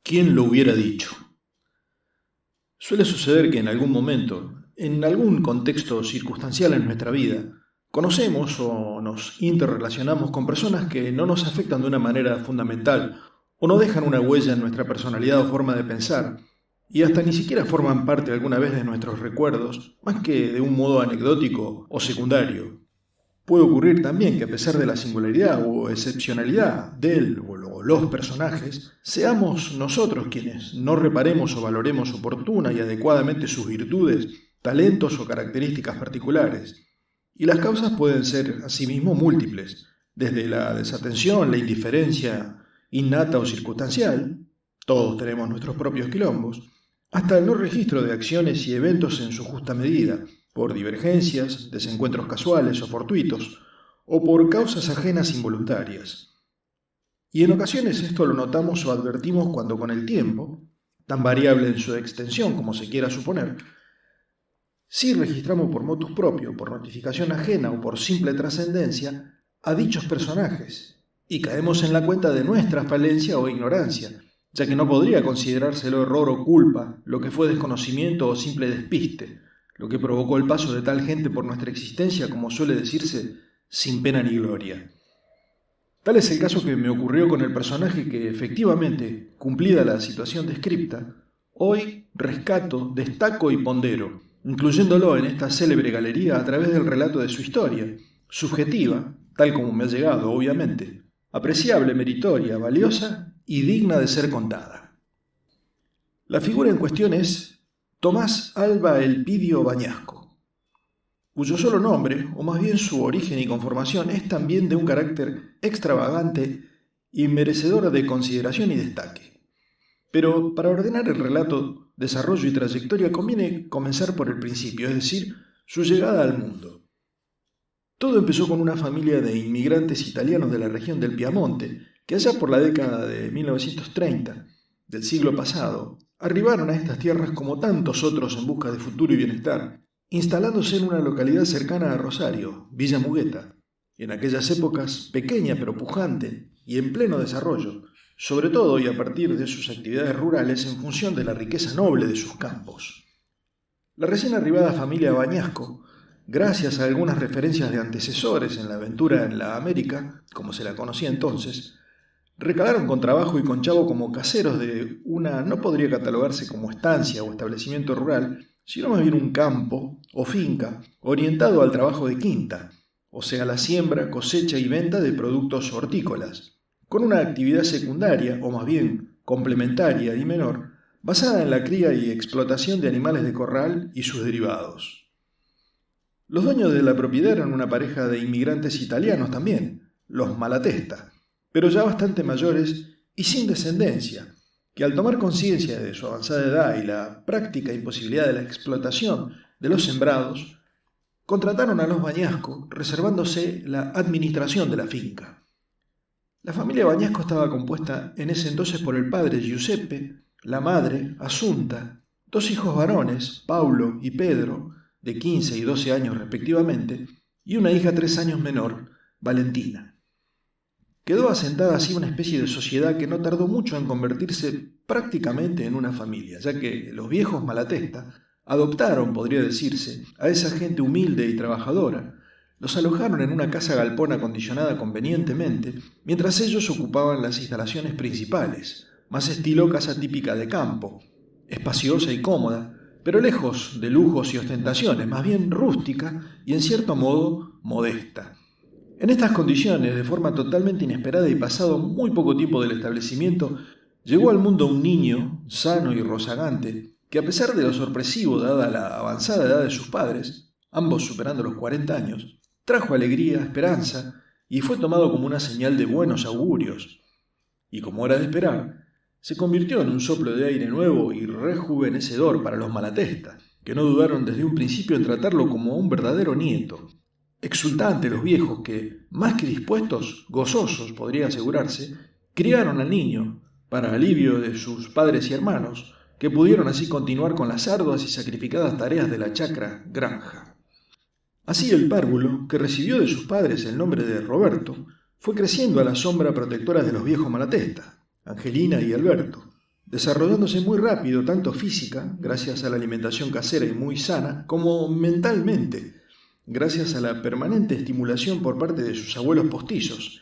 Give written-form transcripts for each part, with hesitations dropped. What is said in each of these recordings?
¿Quién lo hubiera dicho? Suele suceder que en algún momento, en algún contexto circunstancial en nuestra vida, conocemos o nos interrelacionamos con personas que no nos afectan de una manera fundamental o no dejan una huella en nuestra personalidad o forma de pensar, y hasta ni siquiera forman parte alguna vez de nuestros recuerdos, más que de un modo anecdótico o secundario. Puede ocurrir también que a pesar de la singularidad o excepcionalidad del o los personajes, seamos nosotros quienes no reparemos o valoremos oportuna y adecuadamente sus virtudes, talentos o características particulares. Y las causas pueden ser asimismo múltiples, desde la desatención, la indiferencia innata o circunstancial, todos tenemos nuestros propios quilombos, hasta el no registro de acciones y eventos en su justa medida, por divergencias, desencuentros casuales o fortuitos, o por causas ajenas involuntarias. Y en ocasiones esto lo notamos o advertimos cuando con el tiempo, tan variable en su extensión como se quiera suponer, sí registramos por motus propio, por notificación ajena o por simple trascendencia a dichos personajes, y caemos en la cuenta de nuestra falencia o ignorancia, ya que no podría considerárselo error o culpa, lo que fue desconocimiento o simple despiste, lo que provocó el paso de tal gente por nuestra existencia, como suele decirse, sin pena ni gloria. Tal es el caso que me ocurrió con el personaje que, efectivamente, cumplida la situación descripta, hoy rescato, destaco y pondero, incluyéndolo en esta célebre galería a través del relato de su historia, subjetiva, tal como me ha llegado, obviamente, apreciable, meritoria, valiosa y digna de ser contada. La figura en cuestión es Tomás Alva Elpidio Bañasco, cuyo solo nombre, o más bien su origen y conformación, es también de un carácter extravagante y merecedor de consideración y destaque. Pero para ordenar el relato, desarrollo y trayectoria conviene comenzar por el principio, es decir, su llegada al mundo. Todo empezó con una familia de inmigrantes italianos de la región del Piamonte, que allá por la década de 1930 del siglo pasado, arribaron a estas tierras como tantos otros en busca de futuro y bienestar, instalándose en una localidad cercana a Rosario, Villa Mugueta, en aquellas épocas pequeña pero pujante y en pleno desarrollo, sobre todo y a partir de sus actividades rurales en función de la riqueza noble de sus campos. La recién arribada familia Bañasco, gracias a algunas referencias de antecesores en la aventura en la América, como se la conocía entonces, recalaron con trabajo y con chavo como caseros de una no podría catalogarse como estancia o establecimiento rural, sino más bien un campo o finca orientado al trabajo de quinta, o sea, la siembra, cosecha y venta de productos hortícolas, con una actividad secundaria, o más bien complementaria y menor, basada en la cría y explotación de animales de corral y sus derivados. Los dueños de la propiedad eran una pareja de inmigrantes italianos también, los Malatesta, pero ya bastante mayores y sin descendencia, que al tomar conciencia de su avanzada edad y la práctica imposibilidad de la explotación de los sembrados, contrataron a los Bañasco, reservándose la administración de la finca. La familia Bañasco estaba compuesta en ese entonces por el padre Giuseppe, la madre Asunta, dos hijos varones, Paulo y Pedro, de 15 y 12 años respectivamente, y una hija 3 años menor, Valentina. Quedó asentada así una especie de sociedad que no tardó mucho en convertirse prácticamente en una familia, ya que los viejos Malatesta adoptaron, podría decirse, a esa gente humilde y trabajadora. Los alojaron en una casa galpón acondicionada convenientemente, mientras ellos ocupaban las instalaciones principales, más estilo casa típica de campo, espaciosa y cómoda, pero lejos de lujos y ostentaciones, más bien rústica y en cierto modo modesta. En estas condiciones, de forma totalmente inesperada y pasado muy poco tiempo del establecimiento, llegó al mundo un niño, sano y rozagante, que a pesar de lo sorpresivo dada la avanzada edad de sus padres, ambos superando los 40 años, trajo alegría, esperanza, y fue tomado como una señal de buenos augurios. Y como era de esperar, se convirtió en un soplo de aire nuevo y rejuvenecedor para los Malatesta, que no dudaron desde un principio en tratarlo como un verdadero nieto. Exultantes los viejos que, más que dispuestos, gozosos, podría asegurarse, criaron al niño, para alivio de sus padres y hermanos, que pudieron así continuar con las arduas y sacrificadas tareas de la chacra granja. Así el párvulo, que recibió de sus padres el nombre de Roberto, fue creciendo a la sombra protectora de los viejos Malatesta, Angelina y Alberto, desarrollándose muy rápido, tanto física, gracias a la alimentación casera y muy sana, como mentalmente, gracias a la permanente estimulación por parte de sus abuelos postizos,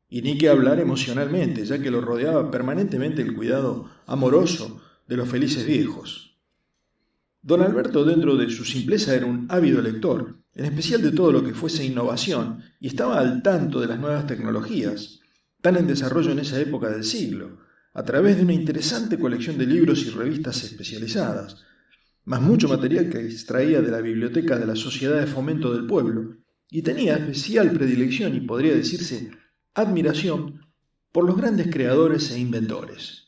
y ni que hablar emocionalmente, ya que lo rodeaba permanentemente el cuidado amoroso de los felices viejos. Don Alberto, dentro de su simpleza, era un ávido lector, en especial de todo lo que fuese innovación, y estaba al tanto de las nuevas tecnologías, tan en desarrollo en esa época del siglo, a través de una interesante colección de libros y revistas especializadas, más mucho material que extraía de la biblioteca de la Sociedad de Fomento del Pueblo, y tenía especial predilección y podría decirse admiración por los grandes creadores e inventores.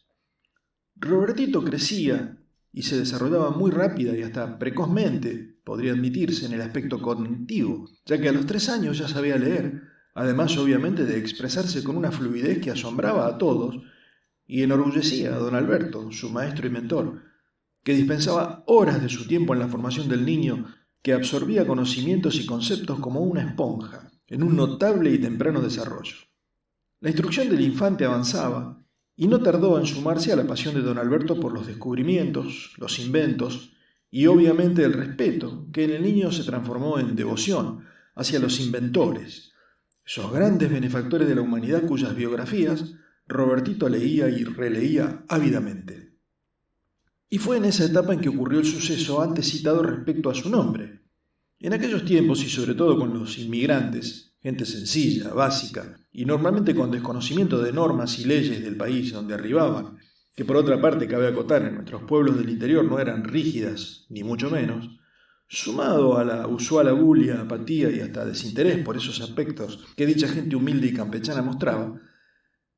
Robertito crecía y se desarrollaba muy rápida y hasta precozmente, podría admitirse, en el aspecto cognitivo, ya que a los 3 años ya sabía leer, además obviamente de expresarse con una fluidez que asombraba a todos y enorgullecía a don Alberto, su maestro y mentor, que dispensaba horas de su tiempo en la formación del niño, que absorbía conocimientos y conceptos como una esponja, en un notable y temprano desarrollo. La instrucción del infante avanzaba, y no tardó en sumarse a la pasión de don Alberto por los descubrimientos, los inventos y obviamente el respeto, que en el niño se transformó en devoción hacia los inventores, esos grandes benefactores de la humanidad cuyas biografías Robertito leía y releía ávidamente. Y fue en esa etapa en que ocurrió el suceso antes citado respecto a su nombre. En aquellos tiempos, y sobre todo con los inmigrantes, gente sencilla, básica, y normalmente con desconocimiento de normas y leyes del país donde arribaban, que por otra parte cabe acotar en nuestros pueblos del interior no eran rígidas, ni mucho menos, sumado a la usual abulia, apatía y hasta desinterés por esos aspectos que dicha gente humilde y campechana mostraba,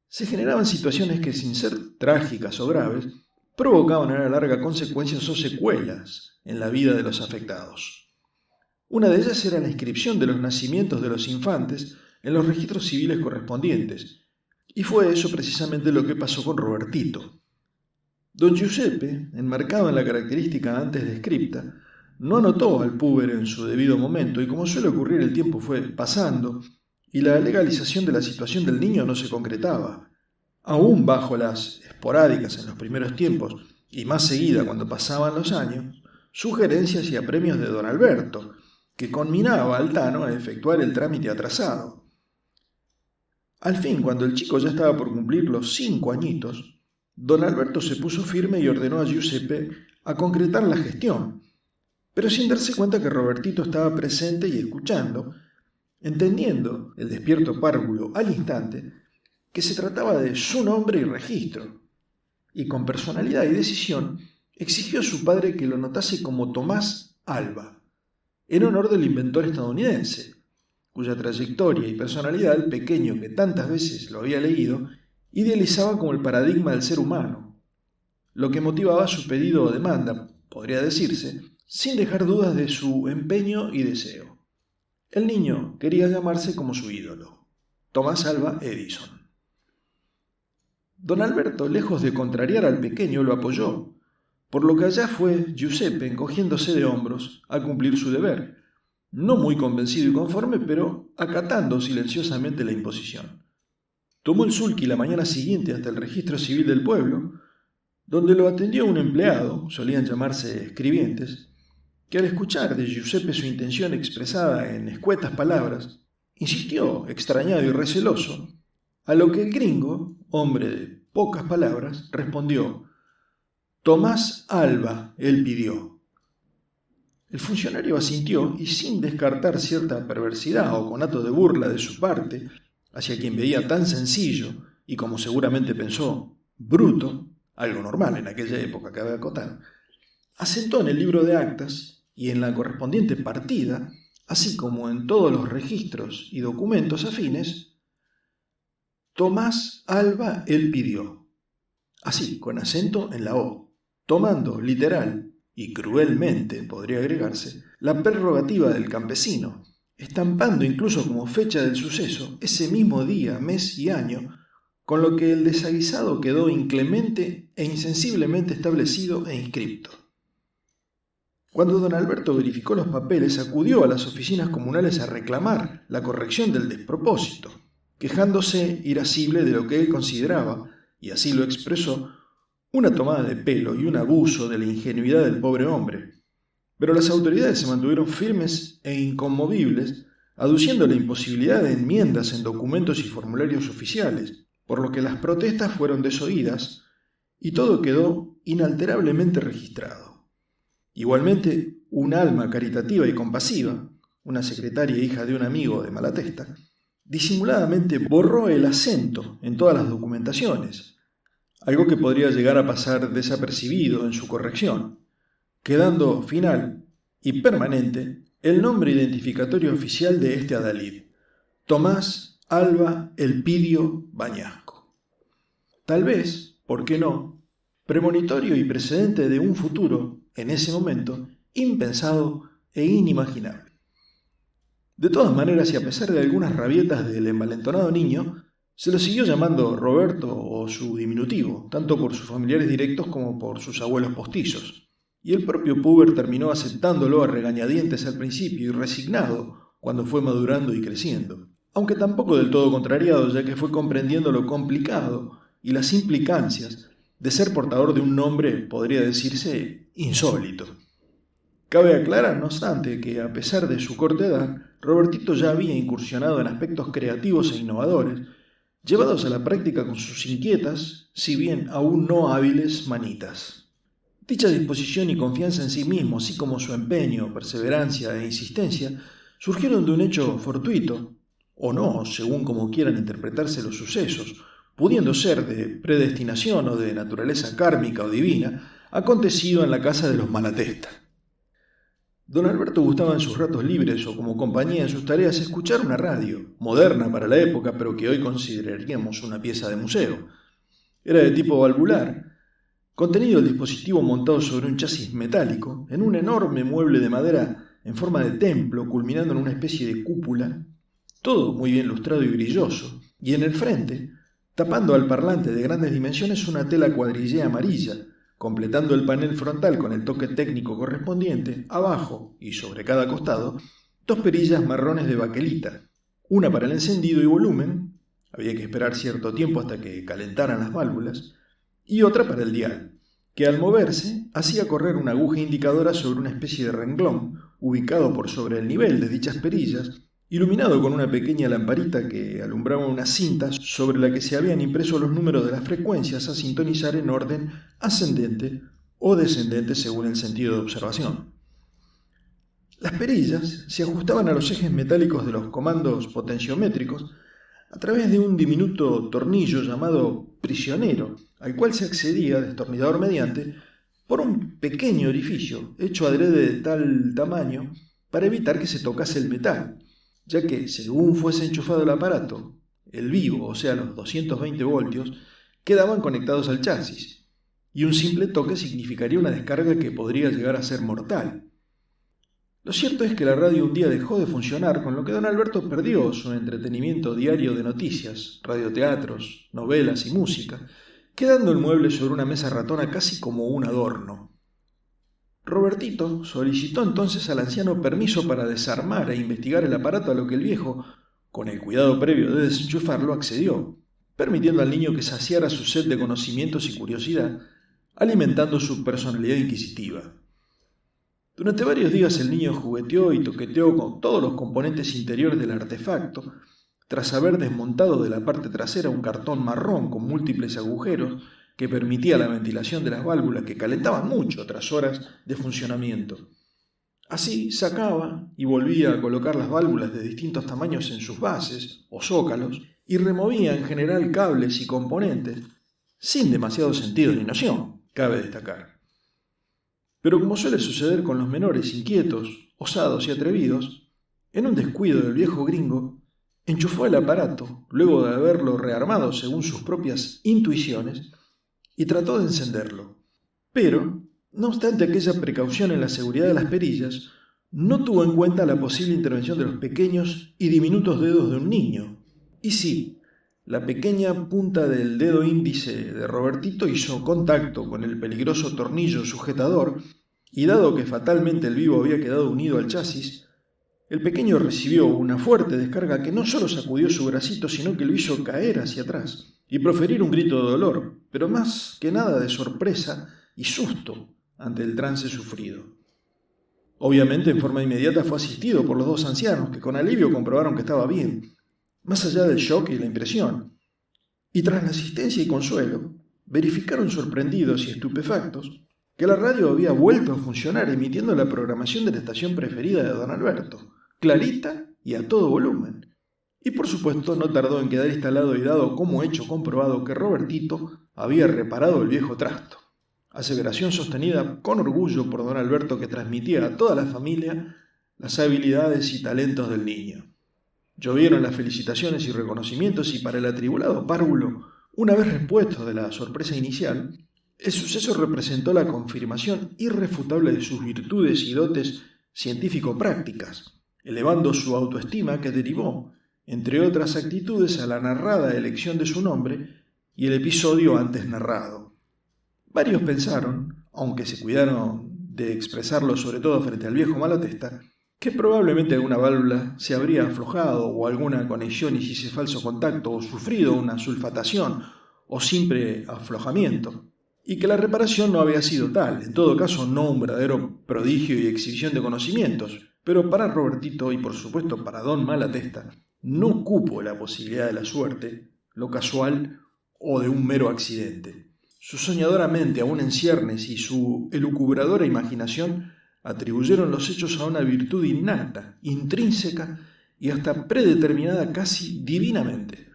se generaban situaciones que, sin ser trágicas o graves, provocaban a la larga consecuencias o secuelas en la vida de los afectados. Una de ellas era la inscripción de los nacimientos de los infantes en los registros civiles correspondientes, y fue eso precisamente lo que pasó con Robertito. Don Giuseppe, enmarcado en la característica antes descripta, no anotó al púber en su debido momento, y como suele ocurrir, el tiempo fue pasando, y la legalización de la situación del niño no se concretaba. Aún bajo las esporádicas en los primeros tiempos, y más seguida cuando pasaban los años, sugerencias y apremios de don Alberto, que conminaba al Tano a efectuar el trámite atrasado. Al fin, cuando el chico ya estaba por cumplir los 5 añitos, don Alberto se puso firme y ordenó a Giuseppe a concretar la gestión, pero sin darse cuenta que Robertito estaba presente y escuchando, entendiendo el despierto párvulo al instante que se trataba de su nombre y registro, y con personalidad y decisión exigió a su padre que lo notase como Tomás Alba, en honor del inventor estadounidense, cuya trayectoria y personalidad el pequeño que tantas veces lo había leído idealizaba como el paradigma del ser humano, lo que motivaba su pedido o demanda, podría decirse, sin dejar dudas de su empeño y deseo. El niño quería llamarse como su ídolo, Tomás Alva Edison. Don Alberto, lejos de contrariar al pequeño, lo apoyó, por lo que allá fue Giuseppe encogiéndose de hombros a cumplir su deber, no muy convencido y conforme, pero acatando silenciosamente la imposición. Tomó el sulky la mañana siguiente hasta el registro civil del pueblo, donde lo atendió un empleado, solían llamarse escribientes, que al escuchar de Giuseppe su intención expresada en escuetas palabras, insistió, extrañado y receloso, a lo que el gringo, hombre de pocas palabras, respondió: Tomás Alva, él pidió. El funcionario asintió y, sin descartar cierta perversidad o conato de burla de su parte, hacia quien veía tan sencillo y, como seguramente pensó, bruto, algo normal en aquella época, cabe acotar, asentó en el libro de actas y en la correspondiente partida, así como en todos los registros y documentos afines, Tomás Alva, él pidió, así, con acento en la O, tomando literal y cruelmente, podría agregarse, la prerrogativa del campesino, estampando incluso como fecha del suceso ese mismo día, mes y año, con lo que el desaguisado quedó inclemente e insensiblemente establecido e inscripto. Cuando don Alberto verificó los papeles, acudió a las oficinas comunales a reclamar la corrección del despropósito, quejándose irascible de lo que él consideraba, y así lo expresó, Una tomada de pelo y un abuso de la ingenuidad del pobre hombre. Pero las autoridades se mantuvieron firmes e inconmovibles, aduciendo la imposibilidad de enmiendas en documentos y formularios oficiales, por lo que las protestas fueron desoídas y todo quedó inalterablemente registrado. Igualmente, un alma caritativa y compasiva, una secretaria hija de un amigo de Malatesta, disimuladamente borró el acento en todas las documentaciones, algo que podría llegar a pasar desapercibido en su corrección, quedando final y permanente el nombre identificatorio oficial de este adalid, Tomás Alba Elpidio Bañasco. Tal vez, ¿por qué no?, premonitorio y precedente de un futuro, en ese momento, impensado e inimaginable. De todas maneras, y a pesar de algunas rabietas del envalentonado niño, se lo siguió llamando Roberto o su diminutivo, tanto por sus familiares directos como por sus abuelos postizos. Y el propio Puber terminó aceptándolo a regañadientes al principio y resignado cuando fue madurando y creciendo, aunque tampoco del todo contrariado, ya que fue comprendiendo lo complicado y las implicancias de ser portador de un nombre, podría decirse, insólito. Cabe aclarar, no obstante, que a pesar de su corta edad, Robertito ya había incursionado en aspectos creativos e innovadores, llevados a la práctica con sus inquietas, si bien aún no hábiles, manitas. Dicha disposición y confianza en sí mismo, así como su empeño, perseverancia e insistencia, surgieron de un hecho fortuito, o no, según como quieran interpretarse los sucesos, pudiendo ser de predestinación o de naturaleza kármica o divina, acontecido en la casa de los Malatesta. Don Alberto gustaba en sus ratos libres o como compañía en sus tareas escuchar una radio, moderna para la época, pero que hoy consideraríamos una pieza de museo. Era de tipo valvular, contenido el dispositivo montado sobre un chasis metálico, en un enorme mueble de madera en forma de templo, culminando en una especie de cúpula, todo muy bien lustrado y brilloso, y en el frente, tapando al parlante de grandes dimensiones, una tela cuadrillé amarilla, completando el panel frontal con el toque técnico correspondiente, abajo y sobre cada costado, dos perillas marrones de baquelita, una para el encendido y volumen, había que esperar cierto tiempo hasta que calentaran las válvulas, y otra para el dial, que al moverse hacía correr una aguja indicadora sobre una especie de renglón, ubicado por sobre el nivel de dichas perillas, iluminado con una pequeña lamparita que alumbraba una cinta sobre la que se habían impreso los números de las frecuencias a sintonizar en orden ascendente o descendente según el sentido de observación. Las perillas se ajustaban a los ejes metálicos de los comandos potenciométricos a través de un diminuto tornillo llamado prisionero, al cual se accedía, destornillador mediante, por un pequeño orificio hecho adrede de tal tamaño para evitar que se tocase el metal, ya que, según fuese enchufado el aparato, el vivo, o sea, los 220 voltios, quedaban conectados al chasis, y un simple toque significaría una descarga que podría llegar a ser mortal. Lo cierto es que la radio un día dejó de funcionar, con lo que don Alberto perdió su entretenimiento diario de noticias, radioteatros, novelas y música, quedando el mueble sobre una mesa ratona casi como un adorno. Robertito solicitó entonces al anciano permiso para desarmar e investigar el aparato, a lo que el viejo, con el cuidado previo de desenchufarlo, accedió, permitiendo al niño que saciara su sed de conocimientos y curiosidad, alimentando su personalidad inquisitiva. Durante varios días el niño jugueteó y toqueteó con todos los componentes interiores del artefacto, tras haber desmontado de la parte trasera un cartón marrón con múltiples agujeros que permitía la ventilación de las válvulas que calentaban mucho tras horas de funcionamiento. Así sacaba y volvía a colocar las válvulas de distintos tamaños en sus bases o zócalos y removía en general cables y componentes sin demasiado sentido ni noción, cabe destacar. Pero como suele suceder con los menores inquietos, osados y atrevidos, en un descuido del viejo gringo, enchufó el aparato, luego de haberlo rearmado según sus propias intuiciones, y trató de encenderlo. Pero, no obstante aquella precaución en la seguridad de las perillas, no tuvo en cuenta la posible intervención de los pequeños y diminutos dedos de un niño. Y sí, la pequeña punta del dedo índice de Robertito hizo contacto con el peligroso tornillo sujetador, y dado que fatalmente el vivo había quedado unido al chasis, el pequeño recibió una fuerte descarga que no solo sacudió su bracito, sino que lo hizo caer hacia atrás, y proferir un grito de dolor, pero más que nada de sorpresa y susto ante el trance sufrido. Obviamente, en forma inmediata fue asistido por los dos ancianos, que con alivio comprobaron que estaba bien, más allá del shock y la impresión. Y tras la asistencia y consuelo, verificaron sorprendidos y estupefactos que la radio había vuelto a funcionar emitiendo la programación de la estación preferida de don Alberto, clarita y a todo volumen. Y por supuesto no tardó en quedar instalado y dado como hecho comprobado que Robertito había reparado el viejo trasto, aseveración sostenida con orgullo por don Alberto, que transmitía a toda la familia las habilidades y talentos del niño. Llovieron las felicitaciones y reconocimientos, y para el atribulado párvulo, una vez repuesto de la sorpresa inicial, el suceso representó la confirmación irrefutable de sus virtudes y dotes científico-prácticas, elevando su autoestima, que derivó, entre otras actitudes, a la narrada elección de su nombre y el episodio antes narrado. Varios pensaron, aunque se cuidaron de expresarlo sobre todo frente al viejo Malatesta, que probablemente alguna válvula se habría aflojado o alguna conexión hiciese falso contacto o sufrido una sulfatación o simple aflojamiento, y que la reparación no había sido tal, en todo caso no un verdadero prodigio y exhibición de conocimientos, pero para Robertito y por supuesto para don Malatesta no cupo la posibilidad de la suerte, lo casual o de un mero accidente. Su soñadora mente, aún en ciernes, y su elucubradora imaginación atribuyeron los hechos a una virtud innata, intrínseca y hasta predeterminada casi divinamente,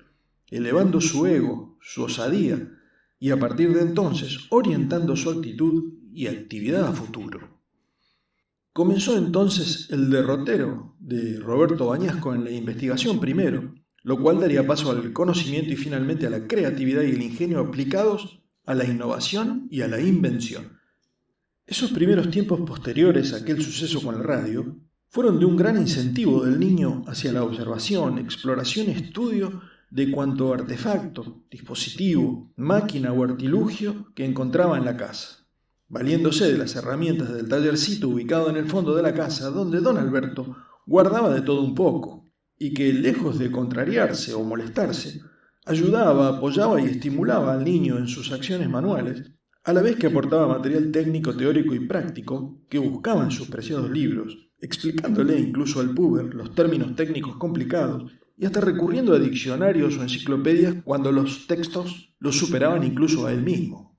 elevando su ego, su osadía, y a partir de entonces orientando su actitud y actividad a futuro. Comenzó entonces el derrotero de Roberto Bañasco en la investigación primero, lo cual daría paso al conocimiento y finalmente a la creatividad y el ingenio aplicados a la innovación y a la invención. Esos primeros tiempos posteriores a aquel suceso con la radio fueron de un gran incentivo del niño hacia la observación, exploración y estudio de cuanto artefacto, dispositivo, máquina o artilugio que encontraba en la casa, valiéndose de las herramientas del tallercito ubicado en el fondo de la casa, donde don Alberto guardaba de todo un poco, y que, lejos de contrariarse o molestarse, ayudaba, apoyaba y estimulaba al niño en sus acciones manuales, a la vez que aportaba material técnico, teórico y práctico que buscaba en sus preciados libros, explicándole incluso al puber los términos técnicos complicados y hasta recurriendo a diccionarios o enciclopedias cuando los textos los superaban incluso a él mismo.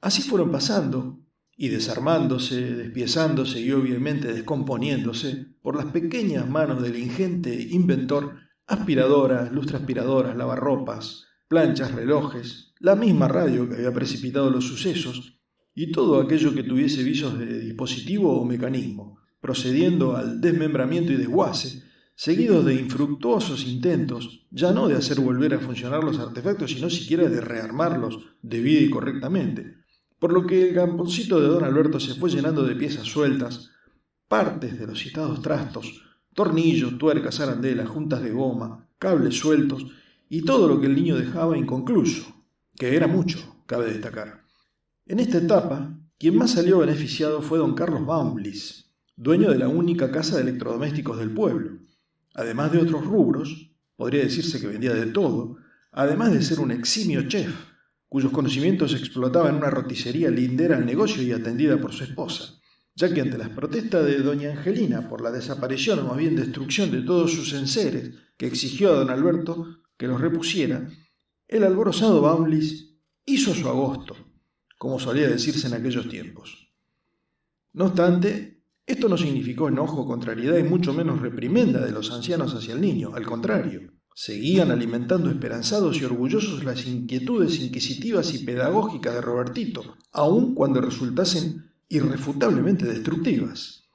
Así fueron pasando y desarmándose, despiezándose y obviamente descomponiéndose por las pequeñas manos del ingente inventor aspiradoras, lustraspiradoras, lavarropas, planchas, relojes, la misma radio que había precipitado los sucesos y todo aquello que tuviese visos de dispositivo o mecanismo, procediendo al desmembramiento y desguace, seguidos de infructuosos intentos, ya no de hacer volver a funcionar los artefactos, sino siquiera de rearmarlos debida y correctamente, por lo que el camponcito de don Alberto se fue llenando de piezas sueltas, partes de los citados trastos, tornillos, tuercas, arandelas, juntas de goma, cables sueltos y todo lo que el niño dejaba inconcluso, que era mucho, cabe destacar. En esta etapa, quien más salió beneficiado fue don Carlos Baumlis, dueño de la única casa de electrodomésticos del pueblo. Además de otros rubros, podría decirse que vendía de todo, además de ser un eximio chef, cuyos conocimientos explotaba en una roticería lindera al negocio y atendida por su esposa, ya que ante las protestas de doña Angelina por la desaparición o más bien destrucción de todos sus enseres que exigió a don Alberto que los repusiera, el alborozado Baumlis hizo su agosto, como solía decirse en aquellos tiempos. No obstante, esto no significó enojo, contrariedad y mucho menos reprimenda de los ancianos hacia el niño, al contrario. Seguían alimentando esperanzados y orgullosos las inquietudes inquisitivas y pedagógicas de Robertito, aun cuando resultasen irrefutablemente destructivas.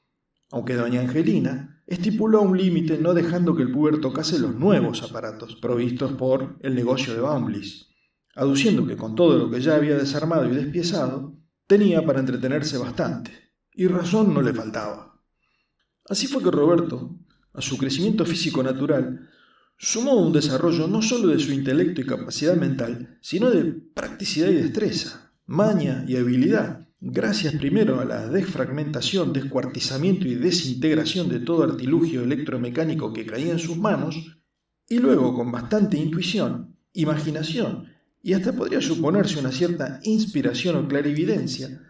Aunque doña Angelina estipuló un límite, no dejando que el puber tocase los nuevos aparatos provistos por el negocio de Baumlis, aduciendo que con todo lo que ya había desarmado y despiezado, tenía para entretenerse bastante, y razón no le faltaba. Así fue que Roberto, a su crecimiento físico natural, sumó un desarrollo no solo de su intelecto y capacidad mental, sino de practicidad y destreza, maña y habilidad, gracias primero a la desfragmentación, descuartizamiento y desintegración de todo artilugio electromecánico que caía en sus manos, y luego con bastante intuición imaginación y hasta podría suponerse una cierta inspiración o clarividencia,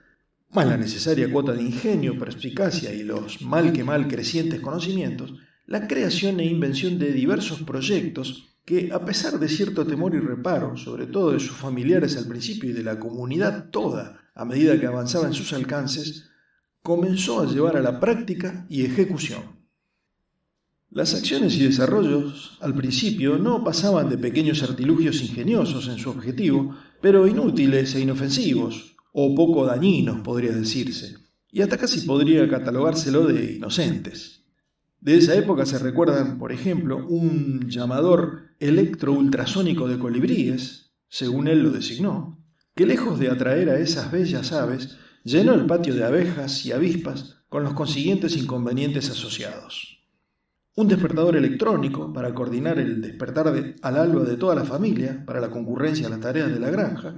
más la necesaria cuota de ingenio, perspicacia y los mal que mal crecientes conocimientos, la creación e invención de diversos proyectos que, a pesar de cierto temor y reparo, sobre todo de sus familiares al principio y de la comunidad toda a medida que avanzaba en sus alcances, comenzó a llevar a la práctica y ejecución. Las acciones y desarrollos, al principio, no pasaban de pequeños artilugios ingeniosos en su objetivo, pero inútiles e inofensivos, o poco dañinos, podría decirse, y hasta casi podría catalogárselo de inocentes. De esa época se recuerdan, por ejemplo, un llamador electro-ultrasónico de colibríes, según él lo designó, que lejos de atraer a esas bellas aves, llenó el patio de abejas y avispas con los consiguientes inconvenientes asociados. Un despertador electrónico para coordinar el despertar al alba de toda la familia para la concurrencia a las tareas de la granja,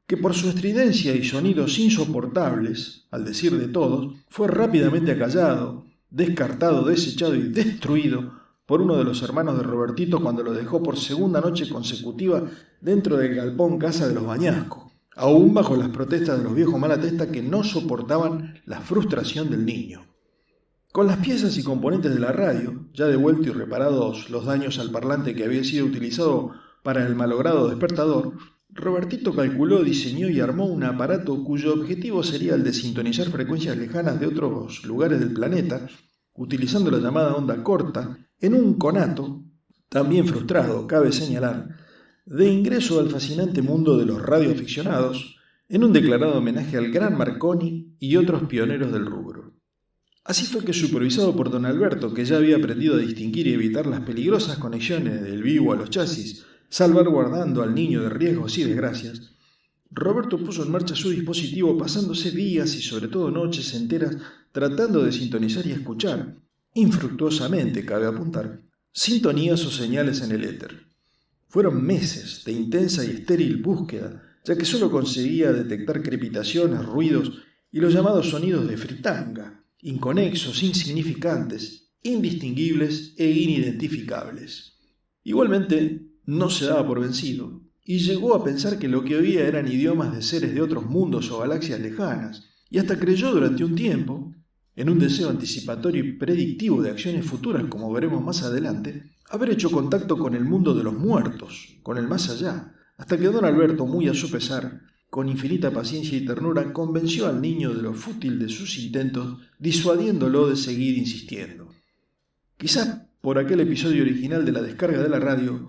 que por su estridencia y sonidos insoportables, al decir de todos, fue rápidamente acallado, descartado, desechado y destruido por uno de los hermanos de Robertito cuando lo dejó por segunda noche consecutiva dentro del galpón casa de los Bañasco, aún bajo las protestas de los viejos Malatesta que no soportaban la frustración del niño. Con las piezas y componentes de la radio, ya devuelto y reparados los daños al parlante que había sido utilizado para el malogrado despertador, Robertito calculó, diseñó y armó un aparato cuyo objetivo sería el de sintonizar frecuencias lejanas de otros lugares del planeta, utilizando la llamada onda corta, en un conato, también frustrado, cabe señalar, de ingreso al fascinante mundo de los radioaficionados, en un declarado homenaje al gran Marconi y otros pioneros del rubro. Así fue que, supervisado por don Alberto, que ya había aprendido a distinguir y evitar las peligrosas conexiones del vivo a los chasis, salvaguardando al niño de riesgos y desgracias, Roberto puso en marcha su dispositivo pasándose días y sobre todo noches enteras tratando de sintonizar y escuchar, infructuosamente cabe apuntar, sintonías o señales en el éter. Fueron meses de intensa y estéril búsqueda, ya que solo conseguía detectar crepitaciones, ruidos y los llamados sonidos de fritanga, inconexos, insignificantes, indistinguibles e inidentificables. Igualmente, no se daba por vencido, y llegó a pensar que lo que oía eran idiomas de seres de otros mundos o galaxias lejanas, y hasta creyó durante un tiempo, en un deseo anticipatorio y predictivo de acciones futuras como veremos más adelante, haber hecho contacto con el mundo de los muertos, con el más allá, hasta que don Alberto, muy a su pesar, con infinita paciencia y ternura, convenció al niño de lo fútil de sus intentos, disuadiéndolo de seguir insistiendo. Quizás por aquel episodio original de la descarga de la radio,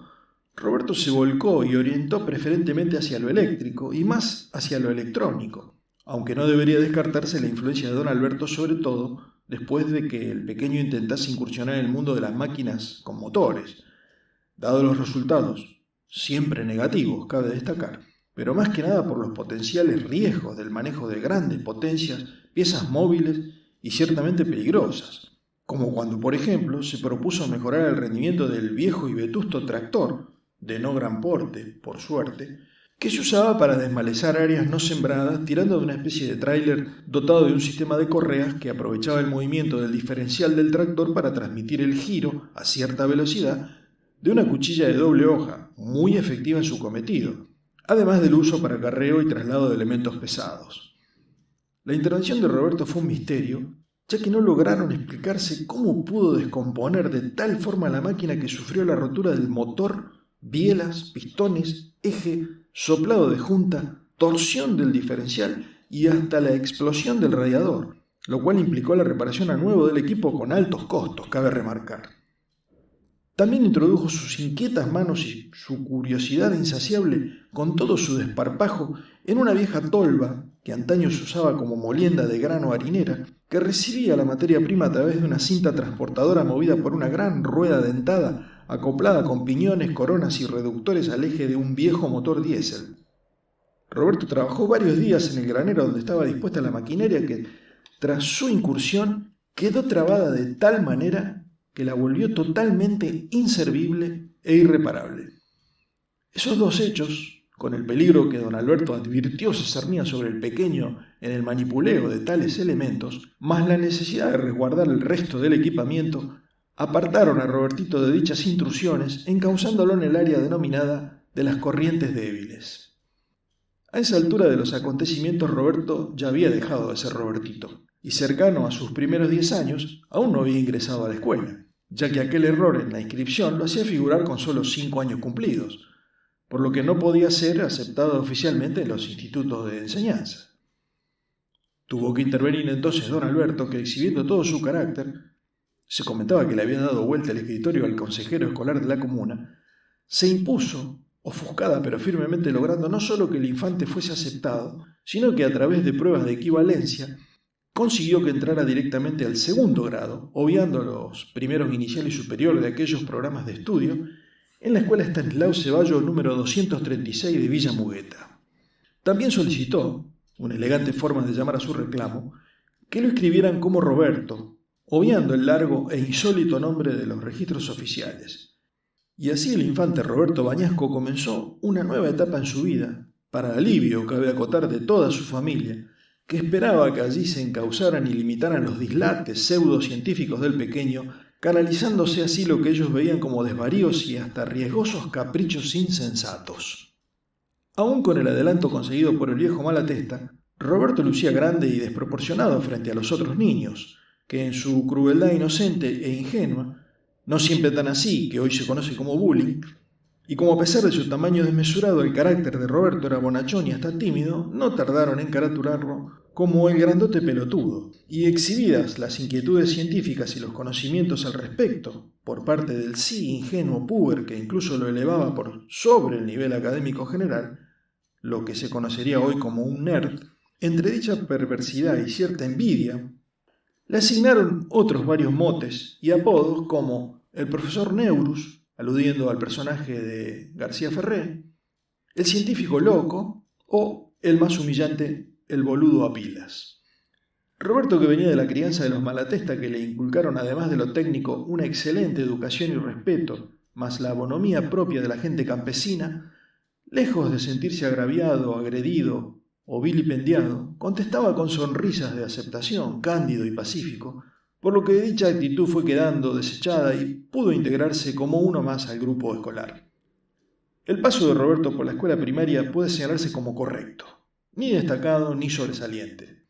Roberto se volcó y orientó preferentemente hacia lo eléctrico y más hacia lo electrónico, aunque no debería descartarse la influencia de don Alberto, sobre todo después de que el pequeño intentase incursionar en el mundo de las máquinas con motores, dados los resultados, siempre negativos, cabe destacar, pero más que nada por los potenciales riesgos del manejo de grandes potencias, piezas móviles y ciertamente peligrosas, como cuando, por ejemplo, se propuso mejorar el rendimiento del viejo y vetusto tractor, de no gran porte, por suerte, que se usaba para desmalezar áreas no sembradas tirando de una especie de tráiler dotado de un sistema de correas que aprovechaba el movimiento del diferencial del tractor para transmitir el giro a cierta velocidad de una cuchilla de doble hoja, muy efectiva en su cometido, además del uso para carreo y traslado de elementos pesados. La intervención de Roberto fue un misterio, ya que no lograron explicarse cómo pudo descomponer de tal forma la máquina que sufrió la rotura del motor, bielas, pistones, eje, soplado de junta, torsión del diferencial y hasta la explosión del radiador, lo cual implicó la reparación a nuevo del equipo con altos costos, cabe remarcar. También introdujo sus inquietas manos y su curiosidad insaciable con todo su desparpajo en una vieja tolva que antaño se usaba como molienda de grano harinera, que recibía la materia prima a través de una cinta transportadora movida por una gran rueda dentada acoplada con piñones, coronas y reductores al eje de un viejo motor diésel. Roberto trabajó varios días en el granero donde estaba dispuesta la maquinaria que, tras su incursión, quedó trabada de tal manera que la volvió totalmente inservible e irreparable. Esos dos hechos, con el peligro que don Alberto advirtió se cernía sobre el pequeño en el manipuleo de tales elementos, más la necesidad de resguardar el resto del equipamiento, apartaron a Robertito de dichas intrusiones, encauzándolo en el área denominada de las corrientes débiles. A esa altura de los acontecimientos, Roberto ya había dejado de ser Robertito, y cercano a sus primeros 10 años, aún no había ingresado a la escuela, ya que aquel error en la inscripción lo hacía figurar con solo 5 años cumplidos, por lo que no podía ser aceptado oficialmente en los institutos de enseñanza. Tuvo que intervenir entonces don Alberto, que exhibiendo todo su carácter, se comentaba que le había dado vuelta el escritorio al consejero escolar de la comuna, se impuso, ofuscada pero firmemente, logrando no solo que el infante fuese aceptado, sino que a través de pruebas de equivalencia consiguió que entrara directamente al segundo grado, obviando los primeros inicial y superior de aquellos programas de estudio, en la escuela Estanislao Ceballos número 236 de Villa Mugueta. También solicitó, una elegante forma de llamar a su reclamo, que lo escribieran como Roberto, obviando el largo e insólito nombre de los registros oficiales. Y así el infante Roberto Bañasco comenzó una nueva etapa en su vida, para alivio, cabe acotar, de toda su familia, que esperaba que allí se encauzaran y limitaran los dislates pseudocientíficos del pequeño, canalizándose así lo que ellos veían como desvaríos y hasta riesgosos caprichos insensatos. Aún con el adelanto conseguido por el viejo Malatesta, Roberto lucía grande y desproporcionado frente a los otros niños, que en su crueldad inocente e ingenua, no siempre tan así, que hoy se conoce como bullying, y como a pesar de su tamaño desmesurado el carácter de Roberto era bonachón y hasta tímido, no tardaron en caraturarlo como el grandote pelotudo, y exhibidas las inquietudes científicas y los conocimientos al respecto, por parte del sí ingenuo puber que incluso lo elevaba por sobre el nivel académico general, lo que se conocería hoy como un nerd, entre dicha perversidad y cierta envidia, le asignaron otros varios motes y apodos como el profesor Neurus, aludiendo al personaje de García Ferré, el científico loco o, el más humillante, el boludo a pilas. Roberto, que venía de la crianza de los Malatesta, que le inculcaron además de lo técnico una excelente educación y respeto, más la bonomía propia de la gente campesina, lejos de sentirse agraviado, agredido o vilipendiado, contestaba con sonrisas de aceptación, cándido y pacífico, por lo que dicha actitud fue quedando desechada y pudo integrarse como uno más al grupo escolar. El paso de Roberto por la escuela primaria puede señalarse como correcto, ni destacado ni sobresaliente.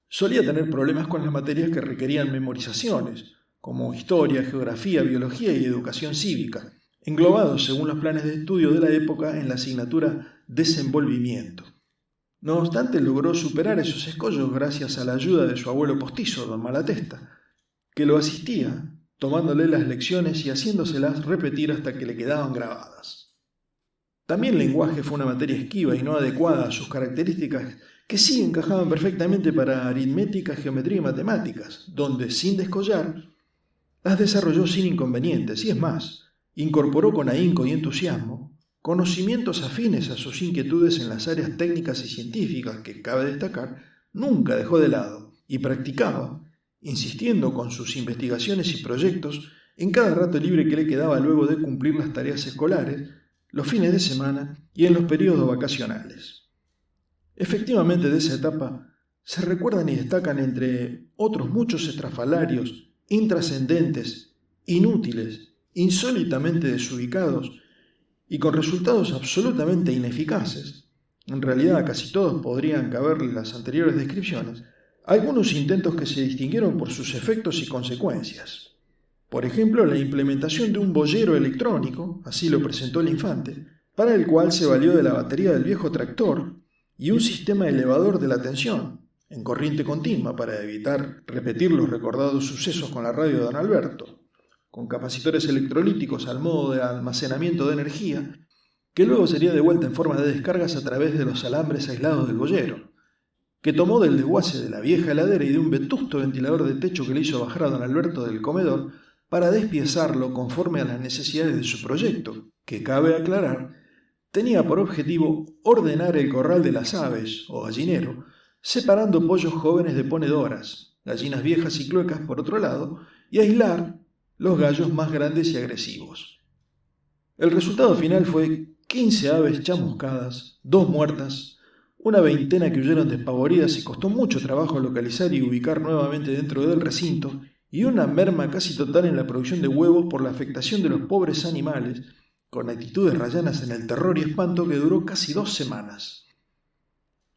Solía tener problemas con las materias que requerían memorizaciones, como historia, geografía, biología y educación cívica, englobados según los planes de estudio de la época en la asignatura Desenvolvimiento. No obstante, logró superar esos escollos gracias a la ayuda de su abuelo postizo, don Malatesta, que lo asistía, tomándole las lecciones y haciéndoselas repetir hasta que le quedaban grabadas. También lenguaje fue una materia esquiva y no adecuada a sus características, que sí encajaban perfectamente para aritmética, geometría y matemáticas, donde, sin descollar, las desarrolló sin inconvenientes, y es más, incorporó con ahínco y entusiasmo conocimientos afines a sus inquietudes en las áreas técnicas y científicas que, cabe destacar, nunca dejó de lado y practicaba, insistiendo con sus investigaciones y proyectos en cada rato libre que le quedaba luego de cumplir las tareas escolares, los fines de semana y en los periodos vacacionales. Efectivamente, de esa etapa se recuerdan y destacan entre otros muchos estrafalarios, intrascendentes, inútiles, insólitamente desubicados y con resultados absolutamente ineficaces. En realidad, casi todos podrían caberle las anteriores descripciones, algunos intentos que se distinguieron por sus efectos y consecuencias. Por ejemplo, la implementación de un boyero electrónico, así lo presentó el infante, para el cual se valió de la batería del viejo tractor y un sistema elevador de la tensión, en corriente continua para evitar repetir los recordados sucesos con la radio de don Alberto, con capacitores electrolíticos al modo de almacenamiento de energía, que luego sería devuelta en forma de descargas a través de los alambres aislados del boyero, que tomó del desguace de la vieja heladera y de un vetusto ventilador de techo que le hizo bajar a don Alberto del comedor para despiezarlo conforme a las necesidades de su proyecto, que, cabe aclarar, tenía por objetivo ordenar el corral de las aves, o gallinero, separando pollos jóvenes de ponedoras, gallinas viejas y cluecas por otro lado, y aislar los gallos más grandes y agresivos. El resultado final fue 15 aves chamuscadas, 2 muertas, una veintena que huyeron despavoridas y costó mucho trabajo localizar y ubicar nuevamente dentro del recinto, y una merma casi total en la producción de huevos por la afectación de los pobres animales, con actitudes rayanas en el terror y espanto que duró casi 2 semanas.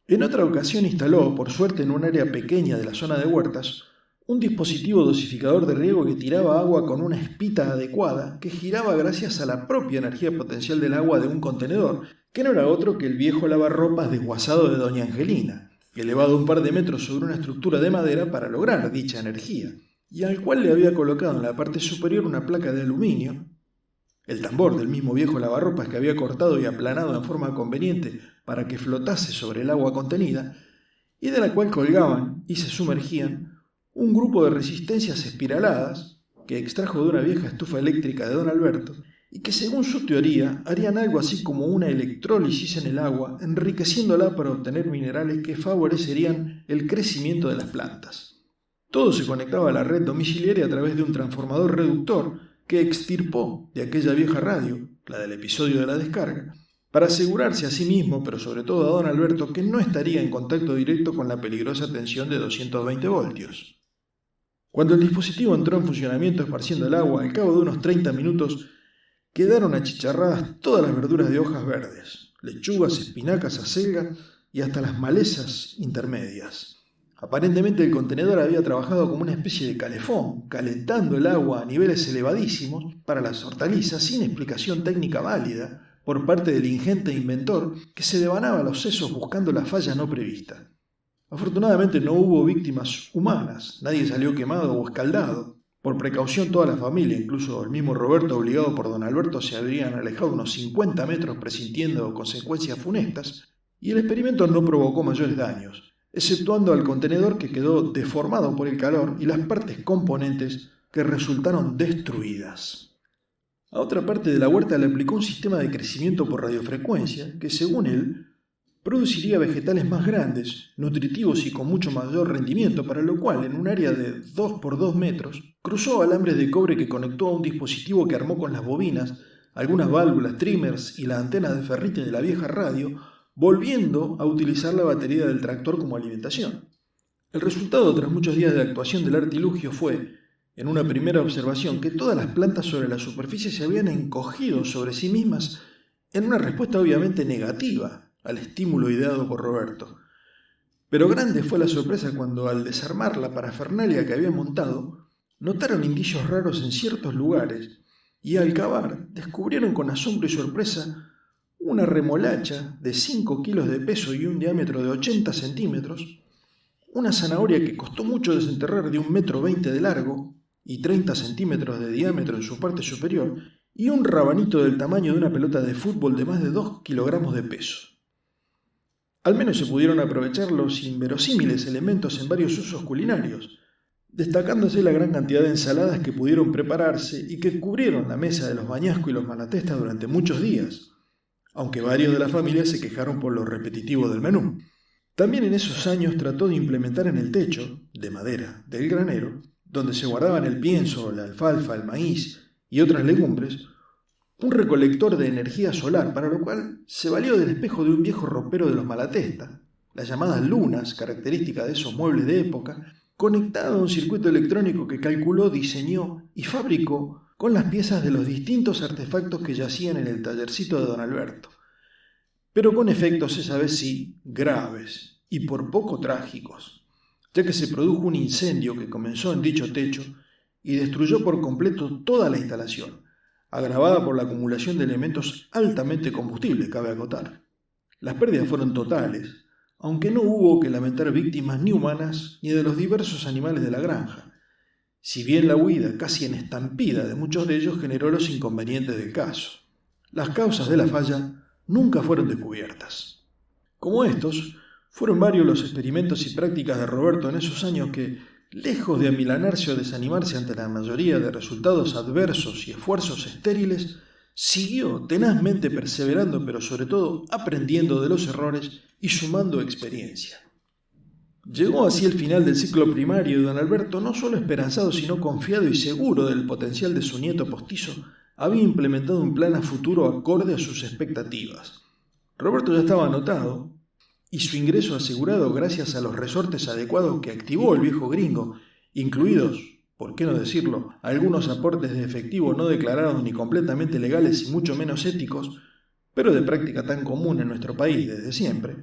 En otra ocasión instaló, por suerte en un área pequeña de la zona de huertas, un dispositivo dosificador de riego que tiraba agua con una espita adecuada que giraba gracias a la propia energía potencial del agua de un contenedor, que no era otro que el viejo lavarropas desguazado de doña Angelina, elevado un par de metros sobre una estructura de madera para lograr dicha energía, y al cual le había colocado en la parte superior una placa de aluminio, el tambor del mismo viejo lavarropas que había cortado y aplanado en forma conveniente para que flotase sobre el agua contenida, y de la cual colgaban y se sumergían un grupo de resistencias espiraladas que extrajo de una vieja estufa eléctrica de don Alberto y que según su teoría harían algo así como una electrólisis en el agua, enriqueciéndola para obtener minerales que favorecerían el crecimiento de las plantas. Todo se conectaba a la red domiciliaria a través de un transformador reductor que extirpó de aquella vieja radio, la del episodio de la descarga, para asegurarse a sí mismo, pero sobre todo a don Alberto, que no estaría en contacto directo con la peligrosa tensión de 220 voltios. Cuando el dispositivo entró en funcionamiento esparciendo el agua, al cabo de unos 30 minutos quedaron achicharradas todas las verduras de hojas verdes, lechugas, espinacas, acelgas y hasta las malezas intermedias. Aparentemente el contenedor había trabajado como una especie de calefón, calentando el agua a niveles elevadísimos para las hortalizas sin explicación técnica válida por parte del ingente inventor que se devanaba los sesos buscando la falla no prevista. Afortunadamente no hubo víctimas humanas, nadie salió quemado o escaldado. Por precaución toda la familia, incluso el mismo Roberto obligado por don Alberto, se habrían alejado unos 50 metros presintiendo consecuencias funestas, y el experimento no provocó mayores daños, exceptuando al contenedor que quedó deformado por el calor y las partes componentes que resultaron destruidas. A otra parte de la huerta le aplicó un sistema de crecimiento por radiofrecuencia que, según él, produciría vegetales más grandes, nutritivos y con mucho mayor rendimiento, para lo cual, en un área de 2 por 2 metros, cruzó alambres de cobre que conectó a un dispositivo que armó con las bobinas, algunas válvulas, trimmers y la antena de ferrite de la vieja radio, volviendo a utilizar la batería del tractor como alimentación. El resultado, tras muchos días de actuación del artilugio, fue, en una primera observación, que todas las plantas sobre la superficie se habían encogido sobre sí mismas en una respuesta obviamente negativa al estímulo ideado por Roberto. Pero grande fue la sorpresa cuando, al desarmar la parafernalia que habían montado, notaron indicios raros en ciertos lugares y al cavar descubrieron con asombro y sorpresa una remolacha de 5 kilos de peso y un diámetro de 80 centímetros, una zanahoria que costó mucho desenterrar de 1,20 m de largo y 30 centímetros de diámetro en su parte superior, y un rabanito del tamaño de una pelota de fútbol de más de 2 kilogramos de peso. Al menos se pudieron aprovechar los inverosímiles elementos en varios usos culinarios, destacándose la gran cantidad de ensaladas que pudieron prepararse y que cubrieron la mesa de los Bañasco y los Malatesta durante muchos días, aunque varios de la familia se quejaron por lo repetitivo del menú. También en esos años trató de implementar en el techo, de madera, del granero, donde se guardaban el pienso, la alfalfa, el maíz y otras legumbres, un recolector de energía solar, para lo cual se valió del espejo de un viejo ropero de los Malatesta, las llamadas lunas, característica de esos muebles de época, conectado a un circuito electrónico que calculó, diseñó y fabricó con las piezas de los distintos artefactos que yacían en el tallercito de don Alberto, pero con efectos esa vez sí graves y por poco trágicos, ya que se produjo un incendio que comenzó en dicho techo y destruyó por completo toda la instalación, agravada por la acumulación de elementos altamente combustibles, cabe acotar. Las pérdidas fueron totales, aunque no hubo que lamentar víctimas ni humanas ni de los diversos animales de la granja, si bien la huida casi en estampida de muchos de ellos generó los inconvenientes del caso. Las causas de la falla nunca fueron descubiertas. Como estos, fueron varios los experimentos y prácticas de Roberto en esos años que, lejos de amilanarse o desanimarse ante la mayoría de resultados adversos y esfuerzos estériles, siguió tenazmente perseverando, pero sobre todo aprendiendo de los errores y sumando experiencia. Llegó así el final del ciclo primario y don Alberto, no solo esperanzado sino confiado y seguro del potencial de su nieto postizo, había implementado un plan a futuro acorde a sus expectativas. Roberto ya estaba anotado, y su ingreso asegurado gracias a los resortes adecuados que activó el viejo gringo, incluidos, por qué no decirlo, algunos aportes de efectivo no declarados ni completamente legales y mucho menos éticos, pero de práctica tan común en nuestro país desde siempre.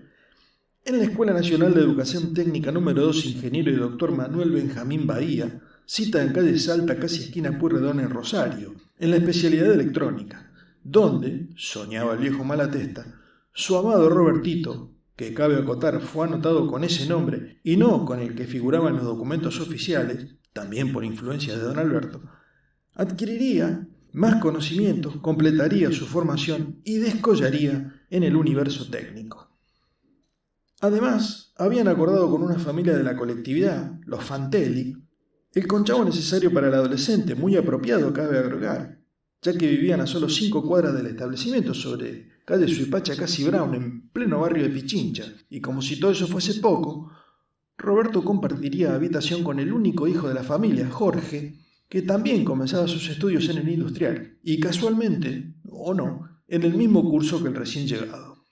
En la Escuela Nacional de Educación Técnica número 2, ingeniero y doctor Manuel Benjamín Bahía, cita en calle Salta, casi esquina Pueyrredón en Rosario, en la especialidad de electrónica, donde, soñaba el viejo Malatesta, su amado Robertito, que cabe acotar fue anotado con ese nombre y no con el que figuraba en los documentos oficiales, también por influencia de don Alberto, adquiriría más conocimientos, completaría su formación y descollaría en el universo técnico. Además, habían acordado con una familia de la colectividad, los Fantelli, el conchavo necesario para el adolescente, muy apropiado cabe agregar, ya que vivían a solo 5 cuadras del establecimiento sobre calle Suipacha casi Brown, en pleno barrio de Pichincha, y como si todo eso fuese poco, Roberto compartiría habitación con el único hijo de la familia, Jorge, que también comenzaba sus estudios en el industrial, y casualmente, o no, en el mismo curso que el recién llegado.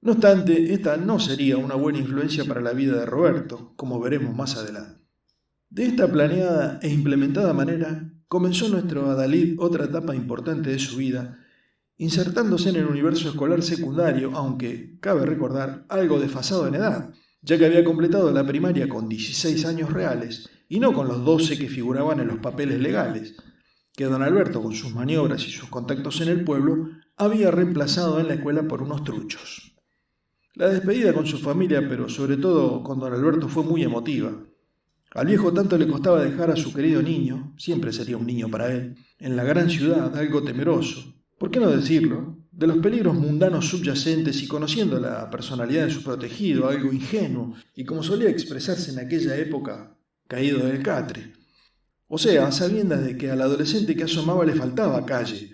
No obstante, esta no sería una buena influencia para la vida de Roberto, como veremos más adelante. De esta planeada e implementada manera, comenzó nuestro Adalid otra etapa importante de su vida, insertándose en el universo escolar secundario, aunque, cabe recordar, algo desfasado en edad, ya que había completado la primaria con 16 años reales y no con los 12 que figuraban en los papeles legales, que don Alberto, con sus maniobras y sus contactos en el pueblo, había reemplazado en la escuela por unos truchos. La despedida con su familia, pero sobre todo con don Alberto, fue muy emotiva. Al viejo tanto le costaba dejar a su querido niño, siempre sería un niño para él, en la gran ciudad, algo temeroso, ¿por qué no decirlo?, de los peligros mundanos subyacentes y conociendo la personalidad de su protegido, algo ingenuo, y como solía expresarse en aquella época, caído del catre. O sea, a sabiendas de que al adolescente que asomaba le faltaba calle,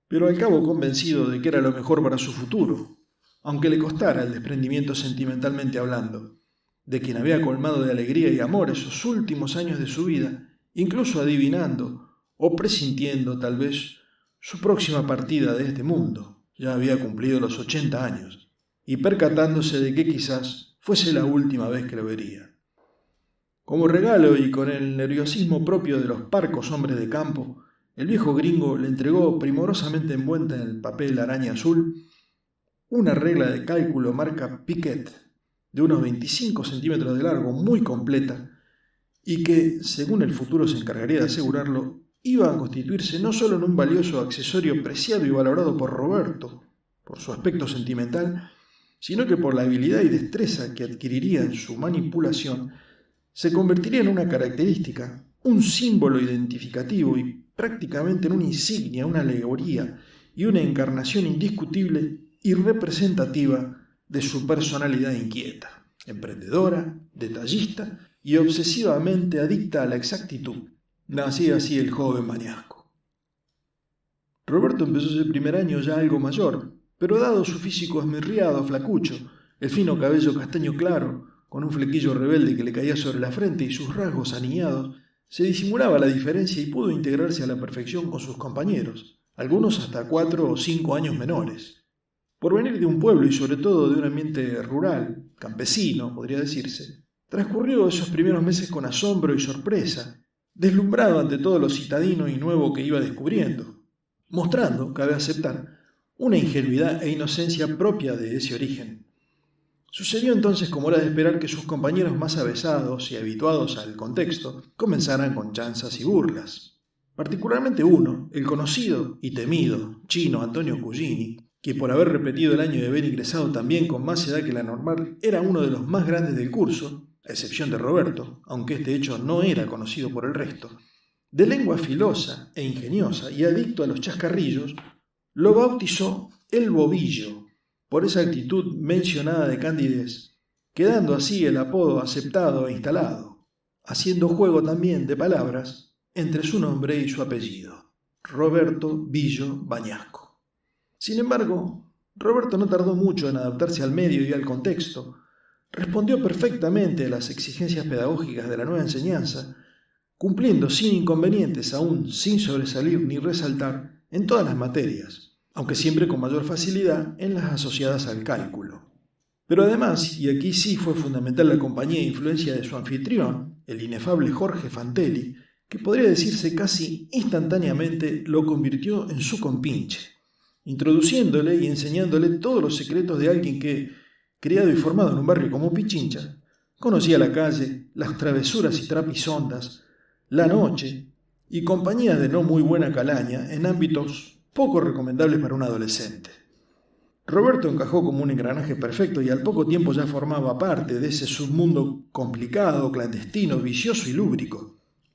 pero al cabo convencido de que era lo mejor para su futuro, aunque le costara el desprendimiento sentimentalmente hablando, de quien había colmado de alegría y amor esos últimos años de su vida, incluso adivinando o presintiendo tal vez su próxima partida de este mundo. Ya había cumplido los 80 años, y percatándose de que quizás fuese la última vez que lo vería. Como regalo y con el nerviosismo propio de los parcos hombres de campo, el viejo gringo le entregó primorosamente envuelta en el papel araña azul una regla de cálculo marca Piquet de unos 25 centímetros de largo, muy completa, y que, según el futuro se encargaría de asegurarlo, iba a constituirse no solo en un valioso accesorio preciado y valorado por Roberto, por su aspecto sentimental, sino que por la habilidad y destreza que adquiriría en su manipulación, se convertiría en una característica, un símbolo identificativo y prácticamente en una insignia, una alegoría y una encarnación indiscutible y representativa de su personalidad inquieta, emprendedora, detallista y obsesivamente adicta a la exactitud. Nacía así el joven Bañasco. Roberto empezó ese primer año ya algo mayor, pero dado su físico esmirriado, flacucho, el fino cabello castaño claro, con un flequillo rebelde que le caía sobre la frente y sus rasgos aniñados, se disimulaba la diferencia y pudo integrarse a la perfección con sus compañeros, algunos hasta 4 o 5 años menores. Por venir de un pueblo y sobre todo de un ambiente rural, campesino, podría decirse, transcurrió esos primeros meses con asombro y sorpresa, deslumbrado ante todo lo citadino y nuevo que iba descubriendo, mostrando, cabe aceptar, una ingenuidad e inocencia propia de ese origen. Sucedió entonces como era de esperar que sus compañeros más avesados y habituados al contexto comenzaran con chanzas y burlas. Particularmente uno, el conocido y temido chino Antonio Cugini, que por haber repetido el año de haber ingresado también con más edad que la normal, era uno de los más grandes del curso, a excepción de Roberto, aunque este hecho no era conocido por el resto, de lengua filosa e ingeniosa y adicto a los chascarrillos, lo bautizó el Bobillo, por esa actitud mencionada de candidez, quedando así el apodo aceptado e instalado, haciendo juego también de palabras entre su nombre y su apellido, Roberto Billo Bañasco. Sin embargo, Roberto no tardó mucho en adaptarse al medio y al contexto. Respondió perfectamente a las exigencias pedagógicas de la nueva enseñanza, cumpliendo sin inconvenientes, aún sin sobresalir ni resaltar, en todas las materias, aunque siempre con mayor facilidad en las asociadas al cálculo. Pero además, y aquí sí fue fundamental la compañía e influencia de su anfitrión, el inefable Jorge Fantelli, que podría decirse casi instantáneamente lo convirtió en su compinche, introduciéndole y enseñándole todos los secretos de alguien que, criado y formado en un barrio como Pichincha, conocía la calle, las travesuras y trapisondas, la noche y compañías de no muy buena calaña en ámbitos poco recomendables para un adolescente. Roberto encajó como un engranaje perfecto y al poco tiempo ya formaba parte de ese submundo complicado, clandestino, vicioso y lúbrico.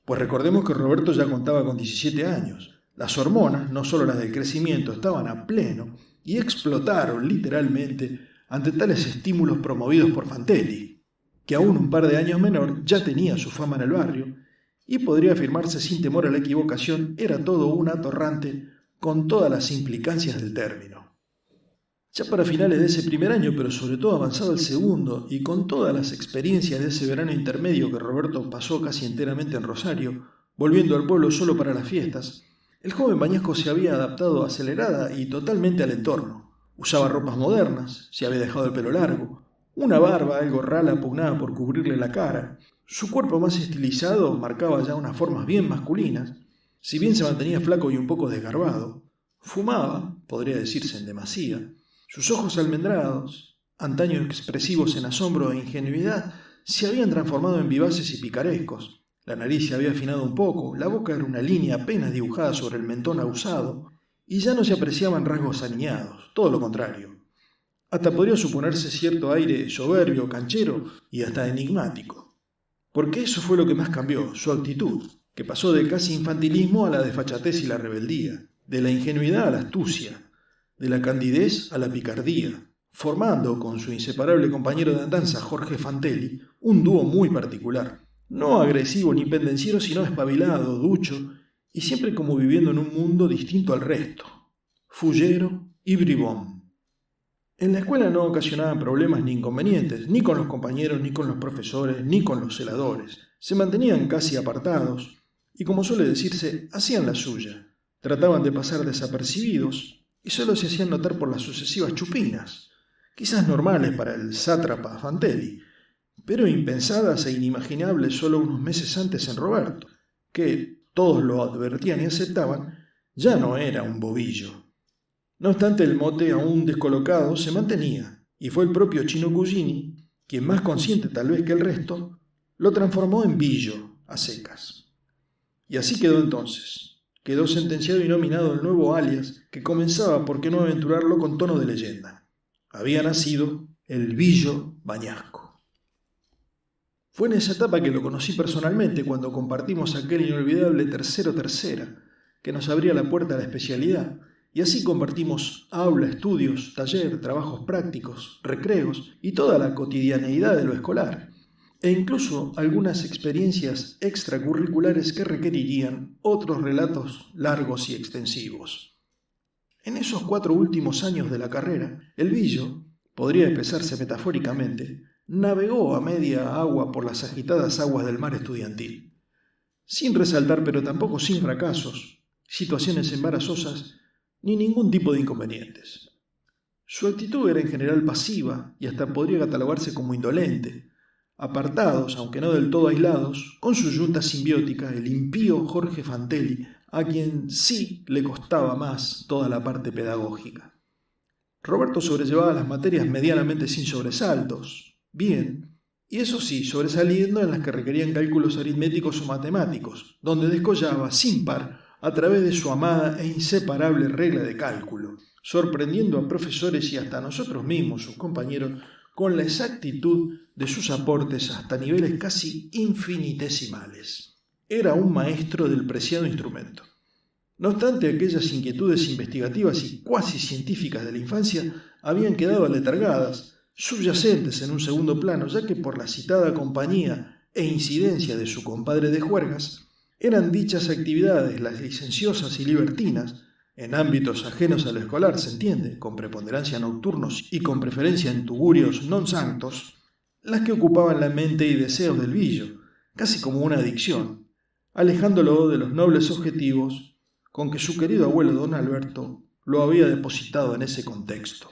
Pues recordemos que Roberto ya contaba con 17 años. Las hormonas, no solo las del crecimiento, estaban a pleno y explotaron literalmente ante tales estímulos promovidos por Fantelli, que aún un par de años menor ya tenía su fama en el barrio y podría afirmarse sin temor a la equivocación, era todo un atorrante con todas las implicancias del término. Ya para finales de ese primer año, pero sobre todo avanzado el segundo, y con todas las experiencias de ese verano intermedio que Roberto pasó casi enteramente en Rosario, volviendo al pueblo solo para las fiestas, el joven Bañasco se había adaptado acelerada y totalmente al entorno. Usaba ropas modernas, se había dejado el pelo largo, una barba algo rala pugnaba por cubrirle la cara, su cuerpo más estilizado marcaba ya unas formas bien masculinas, si bien se mantenía flaco y un poco desgarbado, fumaba, podría decirse en demasía. Sus ojos almendrados, antaño expresivos en asombro e ingenuidad, se habían transformado en vivaces y picarescos. La nariz se había afinado un poco, la boca era una línea apenas dibujada sobre el mentón ahusado, y ya no se apreciaban rasgos aniñados, todo lo contrario. Hasta podría suponerse cierto aire soberbio, canchero y hasta enigmático. Porque eso fue lo que más cambió, su actitud, que pasó del casi infantilismo a la desfachatez y la rebeldía, de la ingenuidad a la astucia, de la candidez a la picardía, formando con su inseparable compañero de andanza Jorge Fantelli un dúo muy particular, no agresivo ni pendenciero, sino espabilado, ducho, y siempre como viviendo en un mundo distinto al resto, fullero y bribón. En la escuela no ocasionaban problemas ni inconvenientes, ni con los compañeros, ni con los profesores, ni con los celadores. Se mantenían casi apartados, y como suele decirse, hacían la suya. Trataban de pasar desapercibidos, y solo se hacían notar por las sucesivas chupinas, quizás normales para el sátrapa Fantelli, pero impensadas e inimaginables solo unos meses antes en Roberto, que, todos lo advertían y aceptaban, ya no era un bobillo. No obstante, el mote aún descolocado se mantenía, y fue el propio Chino Cugini, quien más consciente tal vez que el resto, lo transformó en Billo a secas. Y así quedó entonces. Quedó sentenciado y nominado el nuevo alias que comenzaba, por qué no aventurarlo, con tono de leyenda. Había nacido el Billo Bañasco. Fue en esa etapa que lo conocí personalmente, cuando compartimos aquel inolvidable tercera, que nos abría la puerta a la especialidad, y así compartimos aula, estudios, taller, trabajos prácticos, recreos y toda la cotidianeidad de lo escolar, e incluso algunas experiencias extracurriculares que requerirían otros relatos largos y extensivos. En esos 4 últimos años de la carrera, el Billo, podría expresarse metafóricamente, navegó a media agua por las agitadas aguas del mar estudiantil, sin resaltar pero tampoco sin fracasos, situaciones embarazosas ni ningún tipo de inconvenientes. Su actitud era en general pasiva y hasta podría catalogarse como indolente, apartados, aunque no del todo aislados, con su yunta simbiótica, el impío Jorge Fantelli, a quien sí le costaba más toda la parte pedagógica. Roberto sobrellevaba las materias medianamente sin sobresaltos, bien, y eso sí, sobresaliendo en las que requerían cálculos aritméticos o matemáticos, donde descollaba sin par a través de su amada e inseparable regla de cálculo, sorprendiendo a profesores y hasta a nosotros mismos, sus compañeros, con la exactitud de sus aportes hasta niveles casi infinitesimales. Era un maestro del preciado instrumento. No obstante, aquellas inquietudes investigativas y cuasi científicas de la infancia habían quedado aletargadas, subyacentes en un segundo plano, ya que por la citada compañía e incidencia de su compadre de juergas, eran dichas actividades, las licenciosas y libertinas, en ámbitos ajenos a lo escolar, se entiende, con preponderancia nocturnos y con preferencia en tugurios non sanctos, las que ocupaban la mente y deseos del Billo, casi como una adicción, alejándolo de los nobles objetivos con que su querido abuelo don Alberto lo había depositado en ese contexto.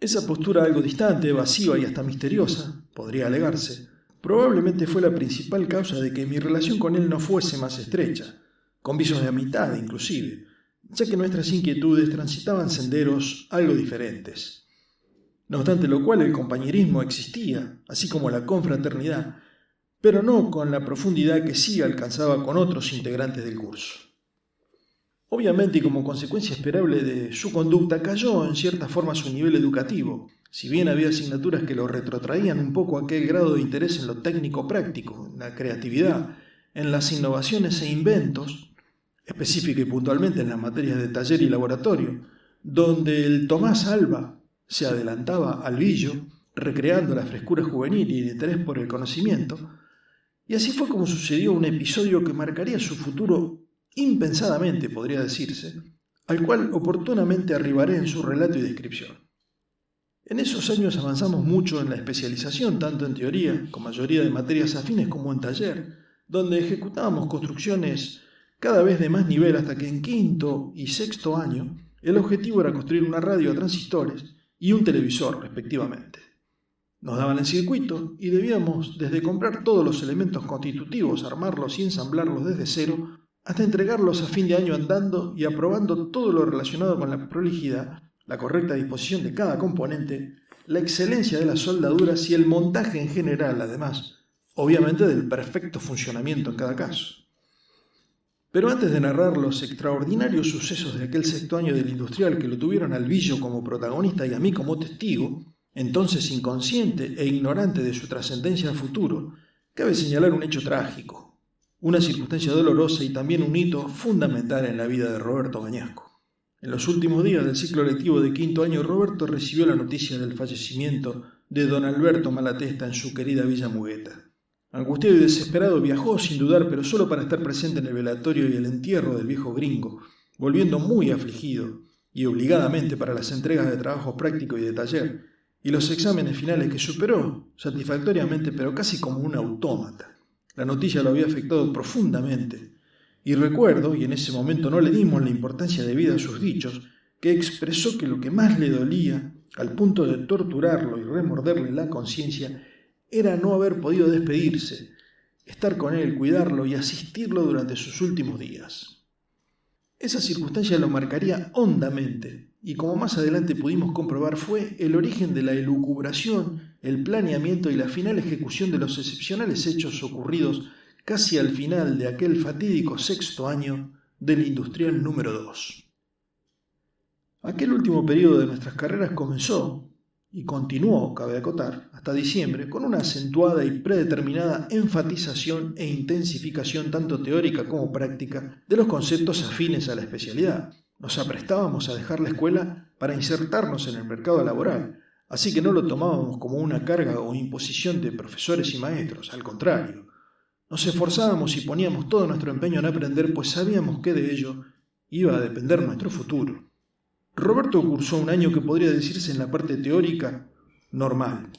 Esa postura algo distante, evasiva y hasta misteriosa, podría alegarse, probablemente fue la principal causa de que mi relación con él no fuese más estrecha, con visos de amistad inclusive, ya que nuestras inquietudes transitaban senderos algo diferentes. No obstante lo cual el compañerismo existía, así como la confraternidad, pero no con la profundidad que sí alcanzaba con otros integrantes del curso. Obviamente y como consecuencia esperable de su conducta cayó en cierta forma su nivel educativo, si bien había asignaturas que lo retrotraían un poco a aquel grado de interés en lo técnico-práctico, en la creatividad, en las innovaciones e inventos, específica y puntualmente en las materias de taller y laboratorio, donde el Tomás Alba se adelantaba al Billo, recreando la frescura juvenil y el interés por el conocimiento, y así fue como sucedió un episodio que marcaría su futuro impensadamente, podría decirse, al cual oportunamente arribaré en su relato y descripción. En esos años avanzamos mucho en la especialización, tanto en teoría, con mayoría de materias afines, como en taller, donde ejecutábamos construcciones cada vez de más nivel hasta que en quinto y sexto año el objetivo era construir una radio a transistores y un televisor, respectivamente. Nos daban el circuito y debíamos desde comprar todos los elementos constitutivos, armarlos y ensamblarlos desde cero, hasta entregarlos a fin de año andando y aprobando todo lo relacionado con la prolijidad, la correcta disposición de cada componente, la excelencia de las soldaduras y el montaje en general, además, obviamente del perfecto funcionamiento en cada caso. Pero antes de narrar los extraordinarios sucesos de aquel sexto año del industrial que lo tuvieron al Billo como protagonista y a mí como testigo, entonces inconsciente e ignorante de su trascendencia al futuro, cabe señalar un hecho trágico, una circunstancia dolorosa y también un hito fundamental en la vida de Roberto Bañasco. En los últimos días del ciclo lectivo de quinto año, Roberto recibió la noticia del fallecimiento de don Alberto Malatesta en su querida Villa Mugueta. Angustiado y desesperado viajó sin dudar, pero solo para estar presente en el velatorio y el entierro del viejo gringo, volviendo muy afligido y obligadamente para las entregas de trabajo práctico y de taller, y los exámenes finales que superó satisfactoriamente, pero casi como un autómata. La noticia lo había afectado profundamente, y recuerdo, y en ese momento no le dimos la importancia debida a sus dichos, que expresó que lo que más le dolía, al punto de torturarlo y remorderle la conciencia, era no haber podido despedirse, estar con él, cuidarlo y asistirlo durante sus últimos días. Esa circunstancia lo marcaría hondamente, y como más adelante pudimos comprobar, fue el origen de la elucubración, el planeamiento y la final ejecución de los excepcionales hechos ocurridos casi al final de aquel fatídico sexto año del industrial número 2. Aquel último periodo de nuestras carreras comenzó, y continuó, cabe acotar, hasta diciembre, con una acentuada y predeterminada enfatización e intensificación tanto teórica como práctica de los conceptos afines a la especialidad. Nos aprestábamos a dejar la escuela para insertarnos en el mercado laboral, así que no lo tomábamos como una carga o imposición de profesores y maestros, al contrario. Nos esforzábamos y poníamos todo nuestro empeño en aprender, pues sabíamos que de ello iba a depender nuestro futuro. Roberto cursó un año que podría decirse en la parte teórica normal,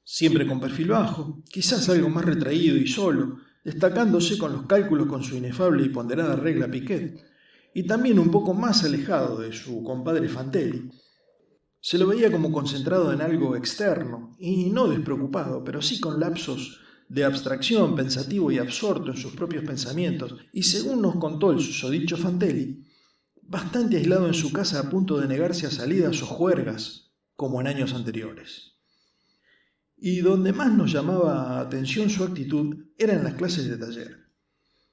siempre con perfil bajo, quizás algo más retraído y solo, destacándose con los cálculos con su inefable y ponderada regla Piquet, y también un poco más alejado de su compadre Fantelli. Se lo veía como concentrado en algo externo, y no despreocupado, pero sí con lapsos de abstracción, pensativo y absorto en sus propios pensamientos, y según nos contó el susodicho Fantelli, bastante aislado en su casa a punto de negarse a salidas o juergas, como en años anteriores. Y donde más nos llamaba atención su actitud era en las clases de taller.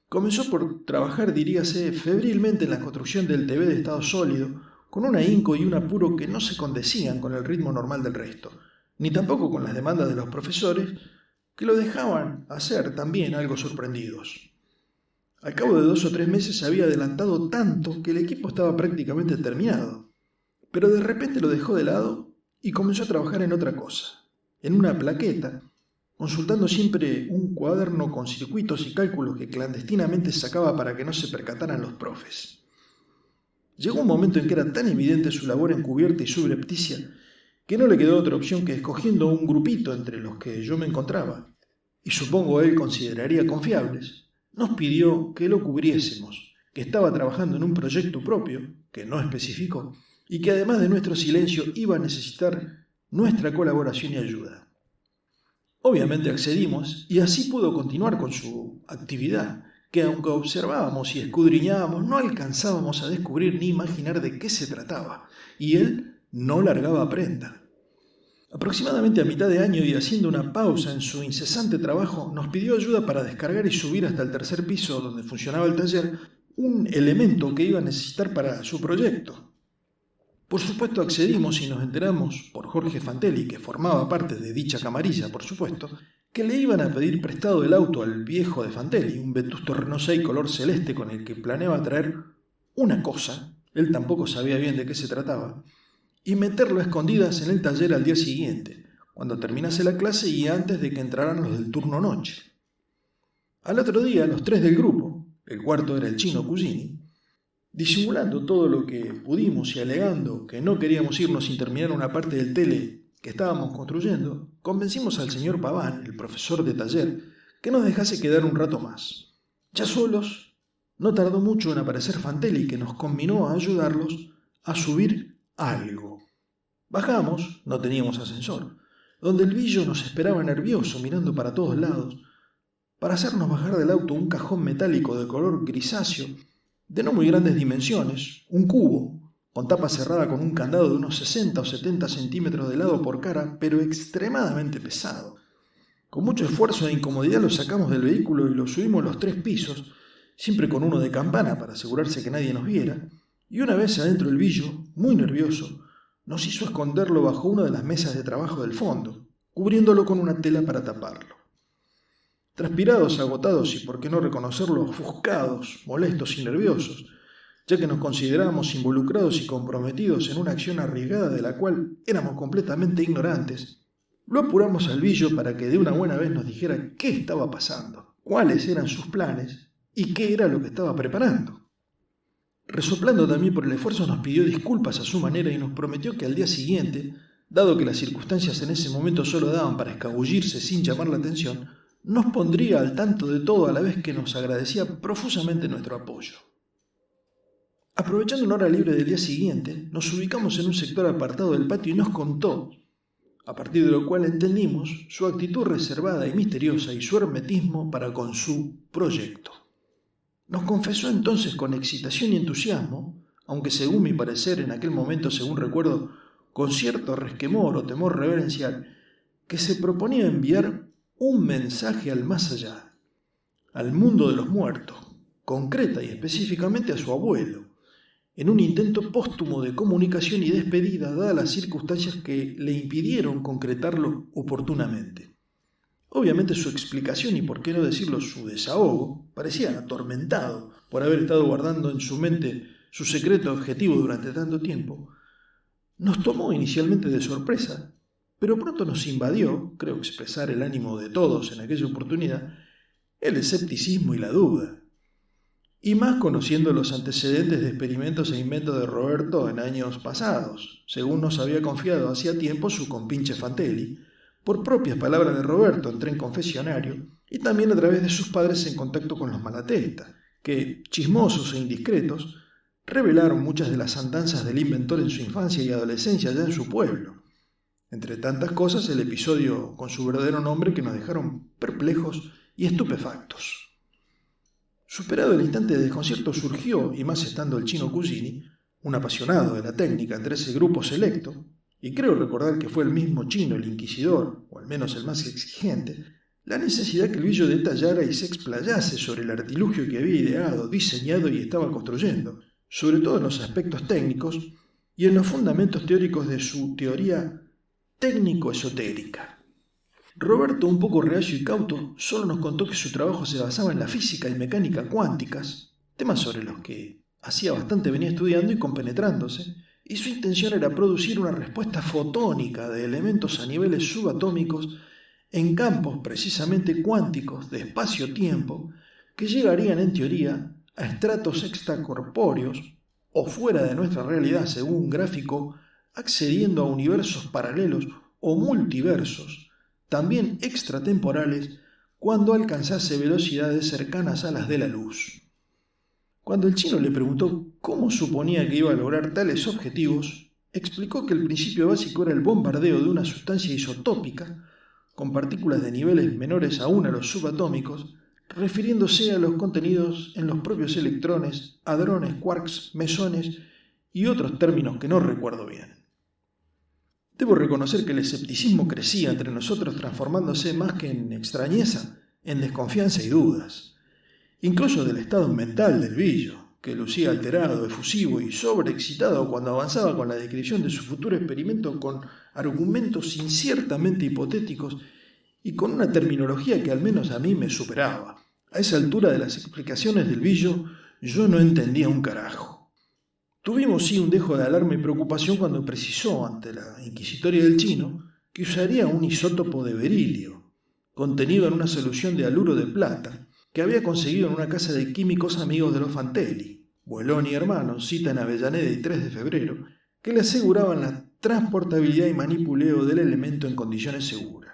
Comenzó por trabajar, diríase, febrilmente en la construcción del TV de estado sólido, con un ahínco y un apuro que no se condecían con el ritmo normal del resto, ni tampoco con las demandas de los profesores, que lo dejaban hacer también algo sorprendidos. Al cabo de 2 o 3 meses se había adelantado tanto que el equipo estaba prácticamente terminado, pero de repente lo dejó de lado y comenzó a trabajar en otra cosa, en una plaqueta, consultando siempre un cuaderno con circuitos y cálculos que clandestinamente sacaba para que no se percataran los profes. Llegó un momento en que era tan evidente su labor encubierta y subrepticia que no le quedó otra opción que escogiendo un grupito entre los que yo me encontraba, y supongo él consideraría confiables, nos pidió que lo cubriésemos, que estaba trabajando en un proyecto propio, que no especificó, y que además de nuestro silencio iba a necesitar nuestra colaboración y ayuda. Obviamente accedimos y así pudo continuar con su actividad, que aunque observábamos y escudriñábamos no alcanzábamos a descubrir ni imaginar de qué se trataba, y él no largaba prenda. Aproximadamente a mitad de año y haciendo una pausa en su incesante trabajo, nos pidió ayuda para descargar y subir hasta el tercer piso donde funcionaba el taller un elemento que iba a necesitar para su proyecto. Por supuesto accedimos y nos enteramos, por Jorge Fantelli, que formaba parte de dicha camarilla, por supuesto, que le iban a pedir prestado el auto al viejo de Fantelli, un vetusto Renault 6 color celeste con el que planeaba traer una cosa, él tampoco sabía bien de qué se trataba, y meterlo a escondidas en el taller al día siguiente, cuando terminase la clase y antes de que entraran los del turno noche. Al otro día, los tres del grupo, el cuarto era el chino Cugini, disimulando todo lo que pudimos y alegando que no queríamos irnos sin terminar una parte del tele que estábamos construyendo, convencimos al señor Paván, el profesor de taller, que nos dejase quedar un rato más. Ya solos, no tardó mucho en aparecer Fantelli, que nos conminó a ayudarlos a subir algo. Bajamos, no teníamos ascensor, donde el Billo nos esperaba nervioso mirando para todos lados, para hacernos bajar del auto un cajón metálico de color grisáceo, de no muy grandes dimensiones, un cubo, con tapa cerrada con un candado de unos 60 o 70 centímetros de lado por cara, pero extremadamente pesado. Con mucho esfuerzo e incomodidad lo sacamos del vehículo y lo subimos los 3 pisos, siempre con uno de campana para asegurarse que nadie nos viera, y una vez adentro el Billo, muy nervioso, nos hizo esconderlo bajo una de las mesas de trabajo del fondo, cubriéndolo con una tela para taparlo. Transpirados, agotados y, por qué no reconocerlo, ofuscados, molestos y nerviosos, ya que nos considerábamos involucrados y comprometidos en una acción arriesgada de la cual éramos completamente ignorantes, lo apuramos al Billo para que de una buena vez nos dijera qué estaba pasando, cuáles eran sus planes y qué era lo que estaba preparando. Resoplando también por el esfuerzo, nos pidió disculpas a su manera y nos prometió que al día siguiente, dado que las circunstancias en ese momento solo daban para escabullirse sin llamar la atención, nos pondría al tanto de todo a la vez que nos agradecía profusamente nuestro apoyo. Aprovechando una hora libre del día siguiente, nos ubicamos en un sector apartado del patio y nos contó, a partir de lo cual entendimos su actitud reservada y misteriosa y su hermetismo para con su proyecto. Nos confesó entonces con excitación y entusiasmo, aunque según mi parecer en aquel momento, según recuerdo, con cierto resquemor o temor reverencial, que se proponía enviar un mensaje al más allá, al mundo de los muertos, concreta y específicamente a su abuelo, en un intento póstumo de comunicación y despedida dadas las circunstancias que le impidieron concretarlo oportunamente. Obviamente su explicación y por qué no decirlo su desahogo parecía atormentado por haber estado guardando en su mente su secreto objetivo durante tanto tiempo. Nos tomó inicialmente de sorpresa, pero pronto nos invadió, creo expresar el ánimo de todos en aquella oportunidad, el escepticismo y la duda. Y más conociendo los antecedentes de experimentos e inventos de Roberto en años pasados, según nos había confiado hacía tiempo su compinche Fantelli. Por propias palabras de Roberto entré en confesionario y también a través de sus padres en contacto con los Malatesta, que, chismosos e indiscretos, revelaron muchas de las andanzas del inventor en su infancia y adolescencia allá en su pueblo. Entre tantas cosas, el episodio con su verdadero nombre que nos dejaron perplejos y estupefactos. Superado el instante de desconcierto surgió, y más estando el chino Cugini, un apasionado de la técnica entre ese grupo selecto, y creo recordar que fue el mismo chino el inquisidor, o al menos el más exigente, la necesidad que el Billo detallara y se explayase sobre el artilugio que había ideado, diseñado y estaba construyendo, sobre todo en los aspectos técnicos y en los fundamentos teóricos de su teoría técnico-esotérica. Roberto, un poco reacio y cauto, solo nos contó que su trabajo se basaba en la física y mecánica cuánticas, temas sobre los que hacía bastante venía estudiando y compenetrándose, y su intención era producir una respuesta fotónica de elementos a niveles subatómicos en campos precisamente cuánticos de espacio-tiempo que llegarían en teoría a estratos extracorpóreos o fuera de nuestra realidad según un gráfico, accediendo a universos paralelos o multiversos, también extratemporales, cuando alcanzase velocidades cercanas a las de la luz. Cuando el chino le preguntó cómo suponía que iba a lograr tales objetivos, explicó que el principio básico era el bombardeo de una sustancia isotópica con partículas de niveles menores aún a los subatómicos, refiriéndose a los contenidos en los propios electrones, hadrones, quarks, mesones y otros términos que no recuerdo bien. Debo reconocer que el escepticismo crecía entre nosotros, transformándose más que en extrañeza, en desconfianza y dudas, incluso del estado mental del Billo, que lucía alterado, efusivo y sobreexcitado cuando avanzaba con la descripción de su futuro experimento con argumentos inciertamente hipotéticos y con una terminología que al menos a mí me superaba. A esa altura de las explicaciones del Billo yo no entendía un carajo. Tuvimos sí un dejo de alarma y preocupación cuando precisó, ante la inquisitoria del chino, que usaría un isótopo de berilio, contenido en una solución de haluro de plata, que había conseguido en una casa de químicos amigos de los Fantelli, Buelón y hermanos, cita en Avellaneda y 3 de febrero, que le aseguraban la transportabilidad y manipuleo del elemento en condiciones seguras.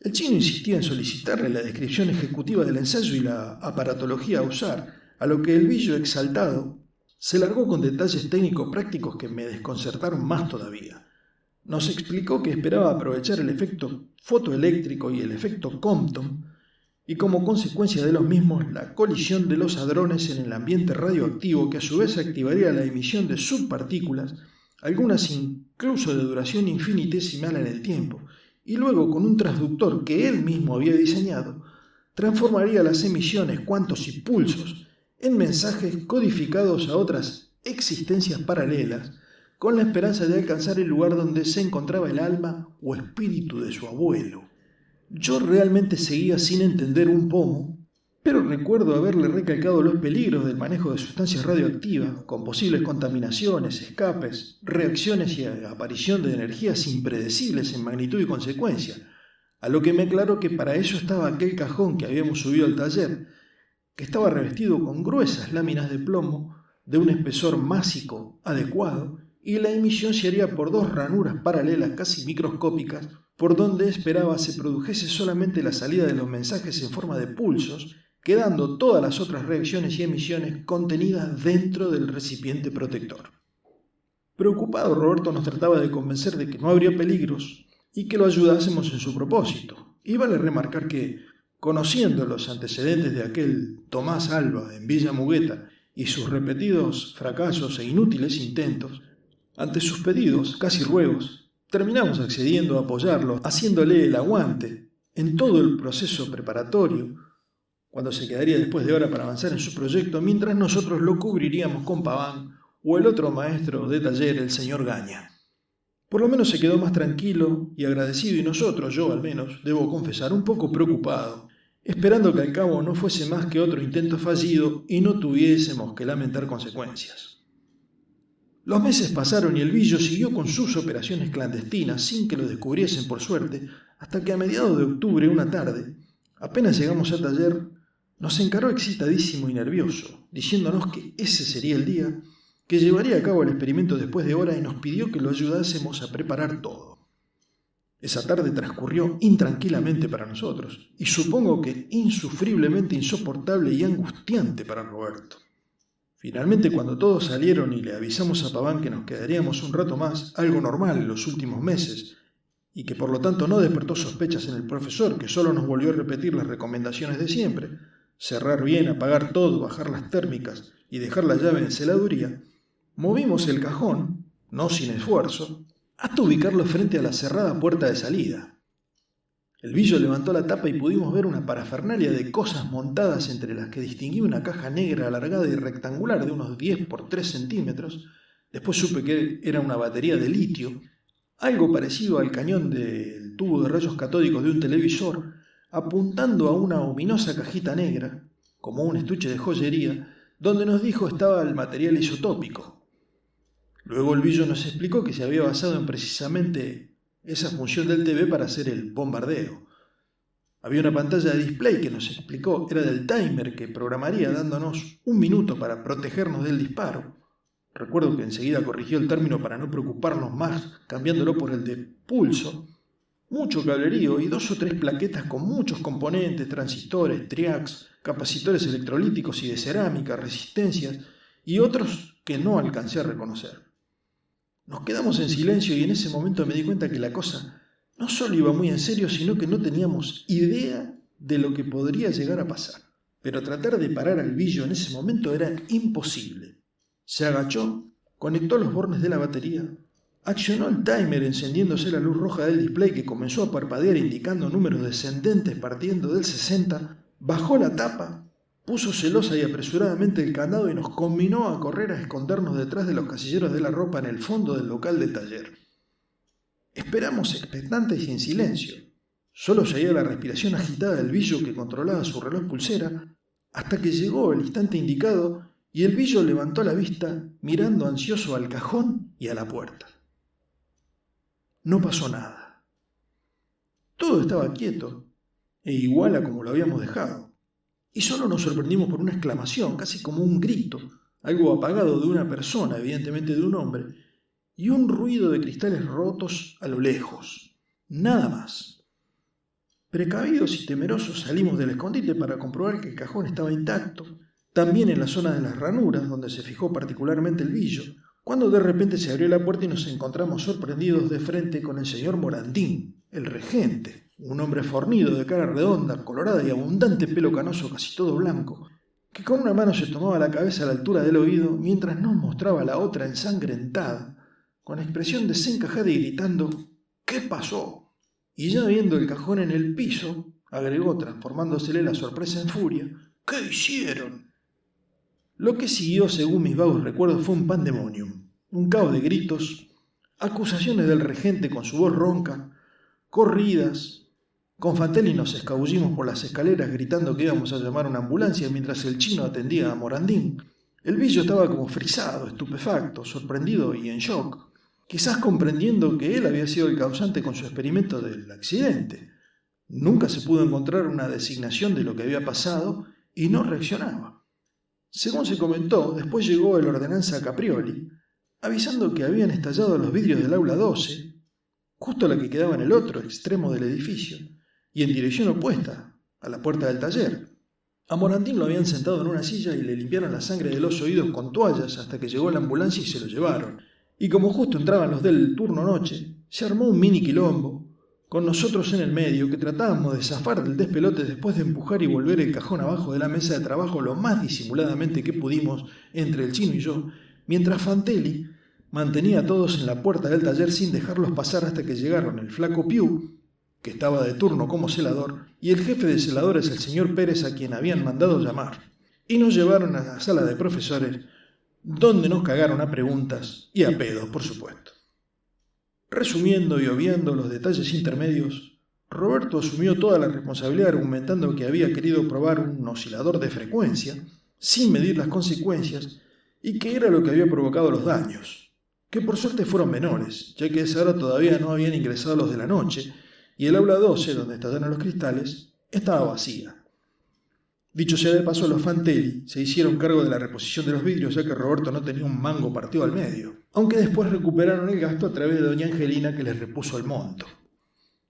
El chino insistía en solicitarle la descripción ejecutiva del ensayo y la aparatología a usar, a lo que el Billo, exaltado, se largó con detalles técnicos prácticos que me desconcertaron más todavía. Nos explicó que esperaba aprovechar el efecto fotoeléctrico y el efecto Compton, y como consecuencia de los mismos la colisión de los hadrones en el ambiente radioactivo, que a su vez activaría la emisión de subpartículas, algunas incluso de duración infinitesimal en el tiempo, y luego con un transductor que él mismo había diseñado, transformaría las emisiones, cuantos y pulsos en mensajes codificados a otras existencias paralelas, con la esperanza de alcanzar el lugar donde se encontraba el alma o espíritu de su abuelo. Yo realmente seguía sin entender un pomo, pero recuerdo haberle recalcado los peligros del manejo de sustancias radioactivas, con posibles contaminaciones, escapes, reacciones y aparición de energías impredecibles en magnitud y consecuencia, a lo que me aclaró que para eso estaba aquel cajón que habíamos subido al taller, que estaba revestido con gruesas láminas de plomo de un espesor másico adecuado, y la emisión se haría por dos ranuras paralelas casi microscópicas, por donde esperaba se produjese solamente la salida de los mensajes en forma de pulsos, quedando todas las otras reacciones y emisiones contenidas dentro del recipiente protector. Preocupado, Roberto nos trataba de convencer de que no habría peligros y que lo ayudásemos en su propósito. Y vale remarcar que, conociendo los antecedentes de aquel Tomás Alba en Villa Mugueta y sus repetidos fracasos e inútiles intentos, ante sus pedidos, casi ruegos, terminamos accediendo a apoyarlo, haciéndole el aguante en todo el proceso preparatorio, cuando se quedaría después de hora para avanzar en su proyecto, mientras nosotros lo cubriríamos con Paván o el otro maestro de taller, el señor Gaña. Por lo menos se quedó más tranquilo y agradecido, y nosotros, yo al menos, debo confesar, un poco preocupado, esperando que al cabo no fuese más que otro intento fallido y no tuviésemos que lamentar consecuencias. Los meses pasaron y el Billo siguió con sus operaciones clandestinas sin que lo descubriesen por suerte, hasta que a mediados de octubre, una tarde, apenas llegamos al taller, nos encaró excitadísimo y nervioso, diciéndonos que ese sería el día, que llevaría a cabo el experimento después de hora, y nos pidió que lo ayudásemos a preparar todo. Esa tarde transcurrió intranquilamente para nosotros, y supongo que insufriblemente insoportable y angustiante para Roberto. Finalmente, cuando todos salieron y le avisamos a Paván que nos quedaríamos un rato más, algo normal en los últimos meses, y que por lo tanto no despertó sospechas en el profesor, que solo nos volvió a repetir las recomendaciones de siempre: cerrar bien, apagar todo, bajar las térmicas y dejar la llave en celaduría, movimos el cajón, no sin esfuerzo, hasta ubicarlo frente a la cerrada puerta de salida. El Billo levantó la tapa y pudimos ver una parafernalia de cosas montadas, entre las que distinguí una caja negra alargada y rectangular de unos 10 por 3 centímetros. Después supe que era una batería de litio, algo parecido al cañón del tubo de rayos catódicos de un televisor, apuntando a una ominosa cajita negra, como un estuche de joyería, donde nos dijo estaba el material isotópico. Luego el Billo nos explicó que se había basado en precisamente esa función del TV para hacer el bombardeo. Había una pantalla de display que nos explicó era del timer, que programaría dándonos 1 minuto para protegernos del disparo. Recuerdo que enseguida corrigió el término para no preocuparnos más, cambiándolo por el de pulso. Mucho cablerío y 2 o 3 plaquetas con muchos componentes, transistores, triacs, capacitores electrolíticos y de cerámica, resistencias y otros que no alcancé a reconocer. Nos quedamos en silencio y en ese momento me di cuenta que la cosa No solo iba muy en serio, sino que no teníamos idea de lo que podría llegar a pasar. Pero tratar de parar al Billo en ese momento era imposible. Se agachó, conectó los bornes de la batería, accionó el timer encendiéndose la luz roja del display que comenzó a parpadear indicando números descendentes partiendo del 60, bajó la tapa, puso celosa y apresuradamente el candado y nos combinó a correr a escondernos detrás de los casilleros de la ropa en el fondo del local del taller. Esperamos expectantes y en silencio. Solo se oía la respiración agitada del Billo que controlaba su reloj pulsera, hasta que llegó el instante indicado y el Billo levantó la vista mirando ansioso al cajón y a la puerta. No pasó nada. Todo estaba quieto e igual a como lo habíamos dejado. Y solo nos sorprendimos por una exclamación, casi como un grito, algo apagado de una persona, evidentemente de un hombre, y un ruido de cristales rotos a lo lejos. Nada más. Precavidos y temerosos salimos del escondite para comprobar que el cajón estaba intacto, también en la zona de las ranuras, donde se fijó particularmente el Billo, cuando de repente se abrió la puerta y nos encontramos sorprendidos de frente con el señor Morandín, el regente, un hombre fornido de cara redonda, colorada y abundante pelo canoso casi todo blanco, que con una mano se tomaba la cabeza a la altura del oído mientras nos mostraba la otra ensangrentada, con expresión desencajada y gritando «¿Qué pasó?». Y ya viendo el cajón en el piso, agregó transformándosele la sorpresa en furia «¿Qué hicieron?». Lo que siguió, según mis vagos recuerdos, fue un pandemonium, un caos de gritos, acusaciones del regente con su voz ronca, corridas. Con Fantelli nos escabullimos por las escaleras gritando que íbamos a llamar a una ambulancia mientras el chino atendía a Morandín. El Billo estaba como frisado, estupefacto, sorprendido y en shock, quizás comprendiendo que él había sido el causante con su experimento del accidente. Nunca se pudo encontrar una designación de lo que había pasado y no reaccionaba. Según se comentó, después llegó el ordenanza Caprioli, avisando que habían estallado los vidrios del aula 12, justo a la que quedaba en el otro extremo del edificio, y en dirección opuesta, a la puerta del taller. A Morandín lo habían sentado en una silla y le limpiaron la sangre de los oídos con toallas hasta que llegó la ambulancia y se lo llevaron. Y como justo entraban los del turno noche, se armó un mini quilombo, con nosotros en el medio, que tratábamos de zafar del despelote después de empujar y volver el cajón abajo de la mesa de trabajo lo más disimuladamente que pudimos entre el chino y yo, mientras Fantelli mantenía a todos en la puerta del taller sin dejarlos pasar hasta que llegaron el flaco Piu, que estaba de turno como celador, y el jefe de celadores, el señor Pérez, a quien habían mandado llamar, y nos llevaron a la sala de profesores, donde nos cagaron a preguntas y a pedos, por supuesto. Resumiendo y obviando los detalles intermedios, Roberto asumió toda la responsabilidad argumentando que había querido probar un oscilador de frecuencia, sin medir las consecuencias, y que era lo que había provocado los daños, que por suerte fueron menores, ya que a esa hora todavía no habían ingresado los de la noche, y el aula 12, donde estallaron los cristales, estaba vacía. Dicho sea de paso, los Fantelli se hicieron cargo de la reposición de los vidrios, ya que Roberto no tenía un mango partido al medio, aunque después recuperaron el gasto a través de doña Angelina, que les repuso el monto.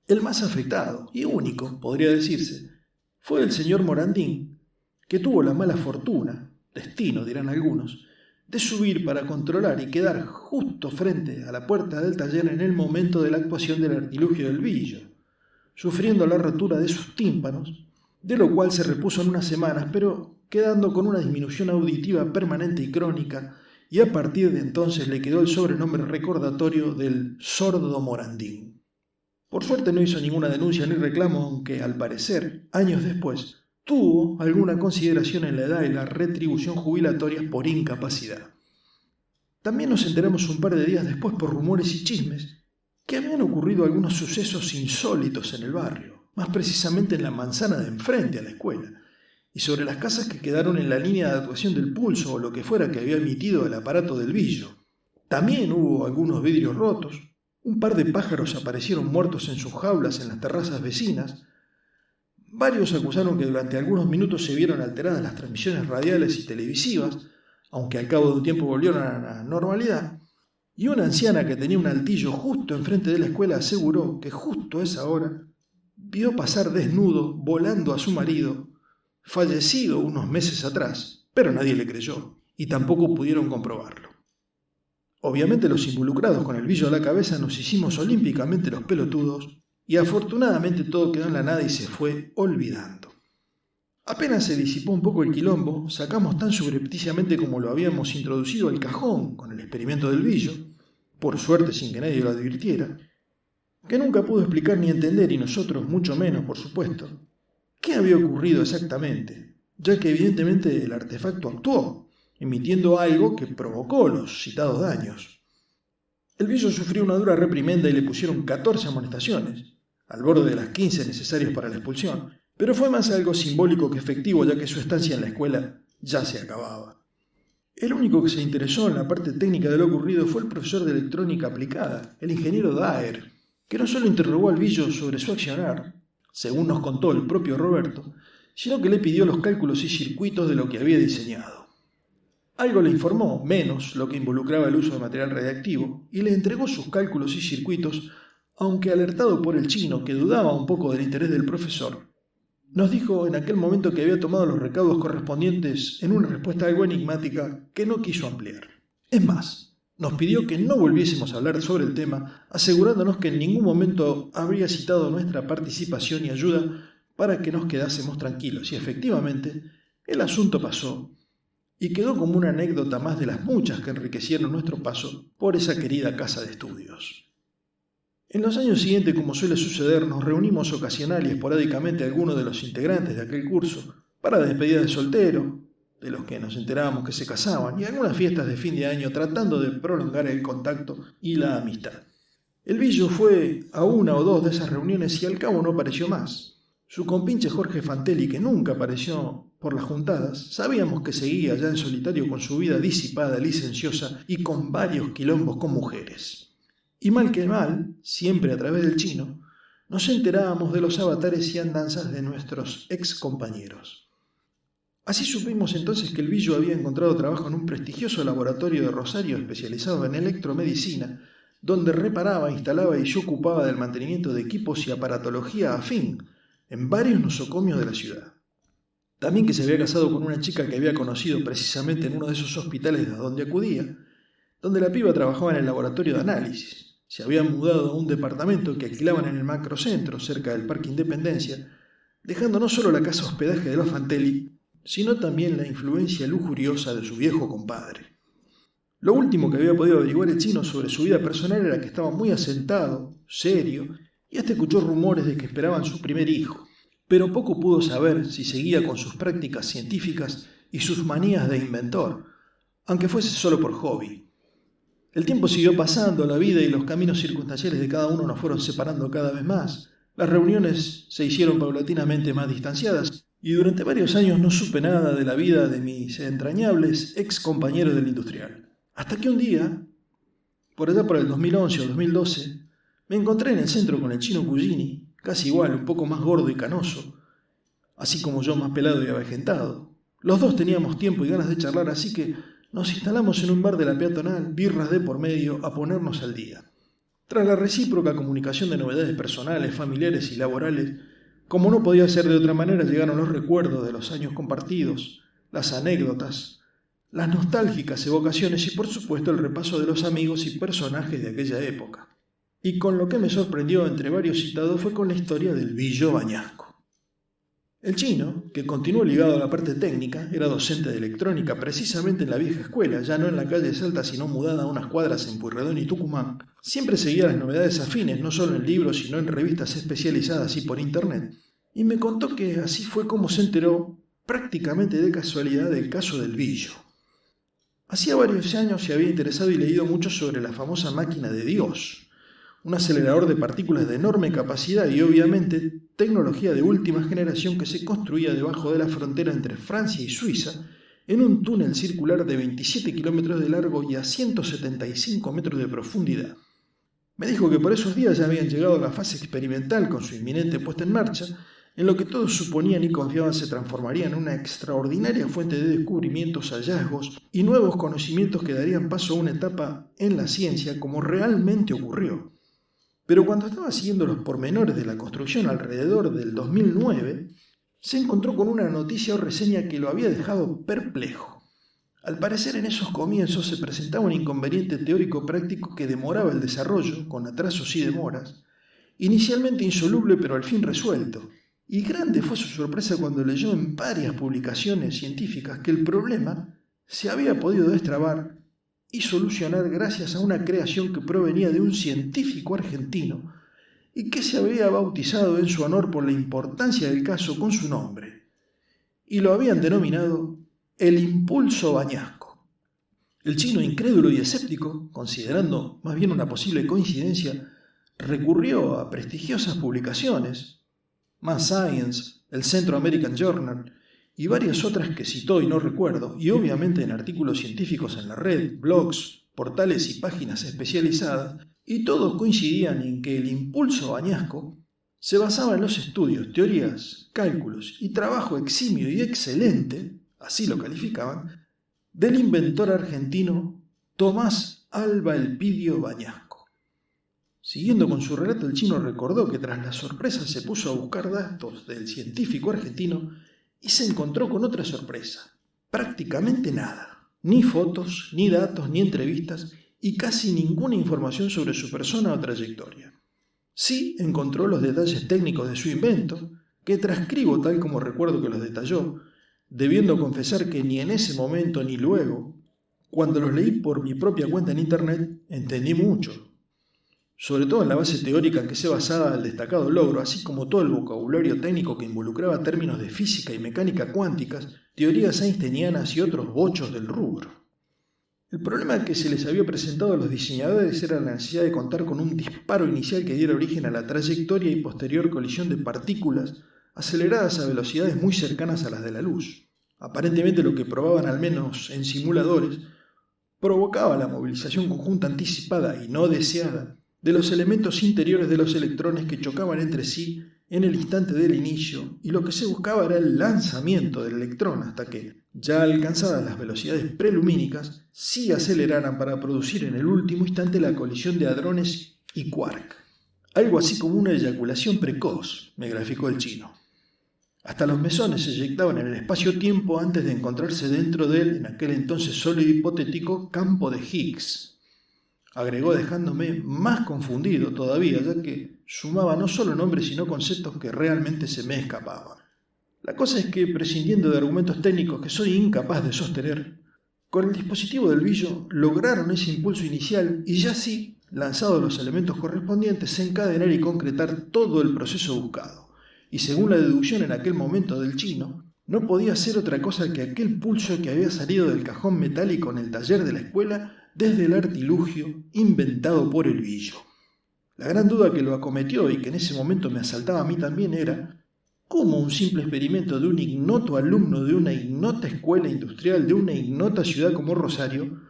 El más afectado, y único, podría decirse, fue el señor Morandín, que tuvo la mala fortuna, destino dirán algunos, de subir para controlar y quedar justo frente a la puerta del taller en el momento de la actuación del artilugio del Billo, sufriendo la rotura de sus tímpanos, de lo cual se repuso en unas semanas, pero quedando con una disminución auditiva permanente y crónica, y a partir de entonces le quedó el sobrenombre recordatorio del sordo Morandín. Por suerte no hizo ninguna denuncia ni reclamo, aunque al parecer, años después, tuvo alguna consideración en la edad y la retribución jubilatoria por incapacidad. También nos enteramos un par de días después por rumores y chismes que habían ocurrido algunos sucesos insólitos en el barrio, más precisamente en la manzana de enfrente a la escuela, y sobre las casas que quedaron en la línea de actuación del pulso o lo que fuera que había emitido el aparato del Billo. También hubo algunos vidrios rotos, un par de pájaros aparecieron muertos en sus jaulas en las terrazas vecinas, varios acusaron que durante algunos minutos se vieron alteradas las transmisiones radiales y televisivas, aunque al cabo de un tiempo volvieron a la normalidad, y una anciana que tenía un altillo justo enfrente de la escuela aseguró que justo a esa hora vio pasar desnudo, volando a su marido, fallecido unos meses atrás, pero nadie le creyó, y tampoco pudieron comprobarlo. Obviamente los involucrados con el Billo a la cabeza nos hicimos olímpicamente los pelotudos y afortunadamente todo quedó en la nada y se fue olvidando. Apenas se disipó un poco el quilombo, sacamos tan subrepticiamente como lo habíamos introducido el cajón con el experimento del billo, por suerte sin que nadie lo advirtiera, que nunca pudo explicar ni entender, y nosotros mucho menos, por supuesto, qué había ocurrido exactamente, ya que evidentemente el artefacto actuó, emitiendo algo que provocó los citados daños. El billo sufrió una dura reprimenda y le pusieron 14 amonestaciones, al borde de las 15 necesarias para la expulsión, pero fue más algo simbólico que efectivo, ya que su estancia en la escuela ya se acababa. El único que se interesó en la parte técnica de lo ocurrido fue el profesor de electrónica aplicada, el ingeniero Daer, que no solo interrogó al billo sobre su accionar, según nos contó el propio Roberto, sino que le pidió los cálculos y circuitos de lo que había diseñado. Algo le informó, menos lo que involucraba el uso de material radiactivo, y le entregó sus cálculos y circuitos, aunque alertado por el chino, que dudaba un poco del interés del profesor. Nos dijo en aquel momento que había tomado los recaudos correspondientes en una respuesta algo enigmática que no quiso ampliar. Es más, nos pidió que no volviésemos a hablar sobre el tema, asegurándonos que en ningún momento habría citado nuestra participación y ayuda para que nos quedásemos tranquilos. Y efectivamente, el asunto pasó y quedó como una anécdota más de las muchas que enriquecieron nuestro paso por esa querida casa de estudios. En los años siguientes, como suele suceder, nos reunimos ocasional y esporádicamente algunos de los integrantes de aquel curso para despedidas de soltero, de los que nos enterábamos que se casaban, y algunas fiestas de fin de año tratando de prolongar el contacto y la amistad. El billo fue a una o dos de esas reuniones y al cabo no apareció más. Su compinche Jorge Fantelli, que nunca apareció por las juntadas, sabíamos que seguía ya en solitario con su vida disipada, licenciosa y con varios quilombos con mujeres. Y mal que mal, siempre a través del chino, nos enterábamos de los avatares y andanzas de nuestros ex compañeros. Así supimos entonces que el billo había encontrado trabajo en un prestigioso laboratorio de Rosario especializado en electromedicina, donde reparaba, instalaba y se ocupaba del mantenimiento de equipos y aparatología afín en varios nosocomios de la ciudad. También que se había casado con una chica que había conocido precisamente en uno de esos hospitales a donde acudía, donde la piba trabajaba en el laboratorio de análisis. Se habían mudado a un departamento que alquilaban en el macrocentro, cerca del Parque Independencia, dejando no solo la casa hospedaje de los Fantelli, sino también la influencia lujuriosa de su viejo compadre. Lo último que había podido averiguar el chino sobre su vida personal era que estaba muy asentado, serio, y hasta escuchó rumores de que esperaban su primer hijo, pero poco pudo saber si seguía con sus prácticas científicas y sus manías de inventor, aunque fuese solo por hobby. El tiempo siguió pasando, la vida y los caminos circunstanciales de cada uno nos fueron separando cada vez más. Las reuniones se hicieron paulatinamente más distanciadas y durante varios años no supe nada de la vida de mis entrañables ex compañeros del industrial. Hasta que un día, por allá por el 2011 o 2012, me encontré en el centro con el chino Cugini, casi igual, un poco más gordo y canoso, así como yo, más pelado y avejentado. Los dos teníamos tiempo y ganas de charlar, así que nos instalamos en un bar de la peatonal, birras de por medio, a ponernos al día. Tras la recíproca comunicación de novedades personales, familiares y laborales, como no podía ser de otra manera, llegaron los recuerdos de los años compartidos, las anécdotas, las nostálgicas evocaciones y por supuesto el repaso de los amigos y personajes de aquella época. Y con lo que me sorprendió entre varios citados fue con la historia del billo Bañasco. El chino, que continuó ligado a la parte técnica, era docente de electrónica precisamente en la vieja escuela, ya no en la calle Salta, sino mudada a unas cuadras en Pueyrredón y Tucumán. Siempre seguía las novedades afines, no solo en libros, sino en revistas especializadas y por internet. Y me contó que así fue como se enteró, prácticamente de casualidad, del caso del billo. Hacía varios años se había interesado y leído mucho sobre la famosa máquina de Dios, un acelerador de partículas de enorme capacidad y obviamente tecnología de última generación que se construía debajo de la frontera entre Francia y Suiza en un túnel circular de 27 kilómetros de largo y a 175 metros de profundidad. Me dijo que por esos días ya habían llegado a la fase experimental con su inminente puesta en marcha, en lo que todos suponían y confiaban se transformaría en una extraordinaria fuente de descubrimientos, hallazgos y nuevos conocimientos que darían paso a una etapa en la ciencia como realmente ocurrió. Pero cuando estaba siguiendo los pormenores de la construcción alrededor del 2009, se encontró con una noticia o reseña que lo había dejado perplejo. Al parecer en esos comienzos se presentaba un inconveniente teórico-práctico que demoraba el desarrollo, con atrasos y demoras, inicialmente insoluble pero al fin resuelto. Y grande fue su sorpresa cuando leyó en varias publicaciones científicas que el problema se había podido destrabar y solucionar gracias a una creación que provenía de un científico argentino y que se había bautizado en su honor por la importancia del caso con su nombre, y lo habían denominado el impulso bañasco. El chino, incrédulo y escéptico, considerando más bien una posible coincidencia, recurrió a prestigiosas publicaciones, Mass Science, el Central American Journal y varias otras que citó y no recuerdo, y obviamente en artículos científicos en la red, blogs, portales y páginas especializadas, y todos coincidían en que el impulso bañasco se basaba en los estudios, teorías, cálculos y trabajo eximio y excelente, así lo calificaban, del inventor argentino Tomás Alva Elpidio Bañasco. Siguiendo con su relato, el chino recordó que tras la sorpresa se puso a buscar datos del científico argentino y se encontró con otra sorpresa. Prácticamente nada. Ni fotos, ni datos, ni entrevistas y casi ninguna información sobre su persona o trayectoria. Sí encontró los detalles técnicos de su invento, que transcribo tal como recuerdo que los detalló, debiendo confesar que ni en ese momento ni luego, cuando los leí por mi propia cuenta en internet, entendí mucho. Sobre todo en la base teórica en que se basaba el destacado logro, así como todo el vocabulario técnico que involucraba términos de física y mecánica cuánticas, teorías einsteinianas y otros bochos del rubro. El problema que se les había presentado a los diseñadores era la necesidad de contar con un disparo inicial que diera origen a la trayectoria y posterior colisión de partículas aceleradas a velocidades muy cercanas a las de la luz. Aparentemente lo que probaban, al menos en simuladores, provocaba la movilización conjunta anticipada y no deseada de los elementos interiores de los electrones que chocaban entre sí en el instante del inicio, y lo que se buscaba era el lanzamiento del electrón hasta que, ya alcanzadas las velocidades prelumínicas, sí aceleraran para producir en el último instante la colisión de hadrones y quark. Algo así como una eyaculación precoz, me graficó el chino. Hasta los mesones se eyectaban en el espacio-tiempo antes de encontrarse dentro del, en aquel entonces sólido hipotético, campo de Higgs. Agregó dejándome más confundido todavía, ya que sumaba no solo nombres sino conceptos que realmente se me escapaban. La cosa es que, prescindiendo de argumentos técnicos que soy incapaz de sostener, con el dispositivo del billo lograron ese impulso inicial y ya así, lanzados los elementos correspondientes, encadenar y concretar todo el proceso buscado. Y según la deducción en aquel momento del chino, no podía ser otra cosa que aquel pulso que había salido del cajón metálico en el taller de la escuela desde el artilugio inventado por el billo. La gran duda que lo acometió y que en ese momento me asaltaba a mí también era cómo un simple experimento de un ignoto alumno de una ignota escuela industrial de una ignota ciudad como Rosario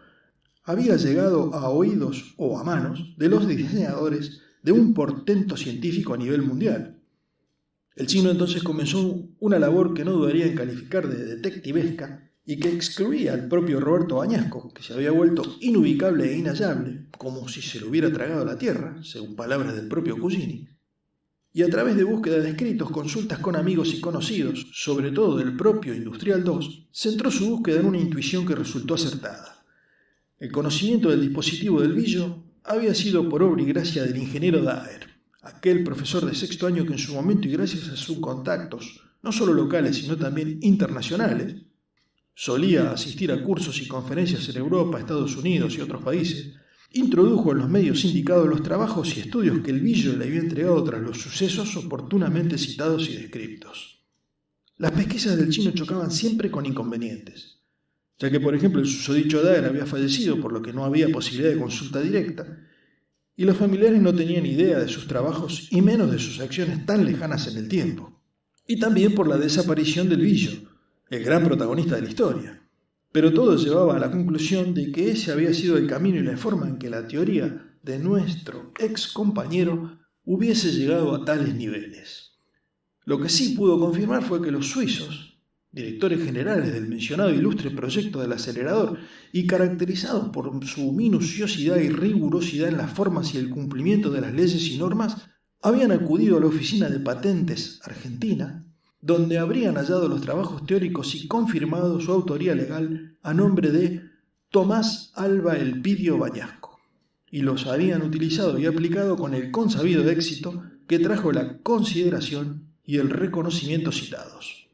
había llegado a oídos o a manos de los diseñadores de un portento científico a nivel mundial. El chino entonces comenzó una labor que no dudaría en calificar de detectivesca y que excluía al propio Roberto Bañasco, que se había vuelto inubicable e inhallable, como si se lo hubiera tragado la tierra, según palabras del propio Cugini. Y a través de búsqueda de escritos, consultas con amigos y conocidos, sobre todo del propio Industrial 2, centró su búsqueda en una intuición que resultó acertada. El conocimiento del dispositivo del billo había sido por obra y gracia del ingeniero Daer, aquel profesor de sexto año que en su momento y gracias a sus contactos, no solo locales sino también internacionales, solía asistir a cursos y conferencias en Europa, Estados Unidos y otros países, introdujo en los medios indicados los trabajos y estudios que el billo le había entregado tras los sucesos oportunamente citados y descritos. Las pesquisas del chino chocaban siempre con inconvenientes, ya que por ejemplo el susodicho Daer había fallecido, por lo que no había posibilidad de consulta directa, y los familiares no tenían idea de sus trabajos y menos de sus acciones tan lejanas en el tiempo, y también por la desaparición del billo, el gran protagonista de la historia. Pero todo llevaba a la conclusión de que ese había sido el camino y la forma en que la teoría de nuestro ex compañero hubiese llegado a tales niveles. Lo que sí pudo confirmar fue que los suizos, directores generales del mencionado ilustre proyecto del acelerador y caracterizados por su minuciosidad y rigurosidad en las formas y el cumplimiento de las leyes y normas, habían acudido a la oficina de patentes argentina, donde habrían hallado los trabajos teóricos y confirmado su autoría legal a nombre de Tomás Alva Elpidio Bañasco, y los habían utilizado y aplicado con el consabido éxito que trajo la consideración y el reconocimiento citados.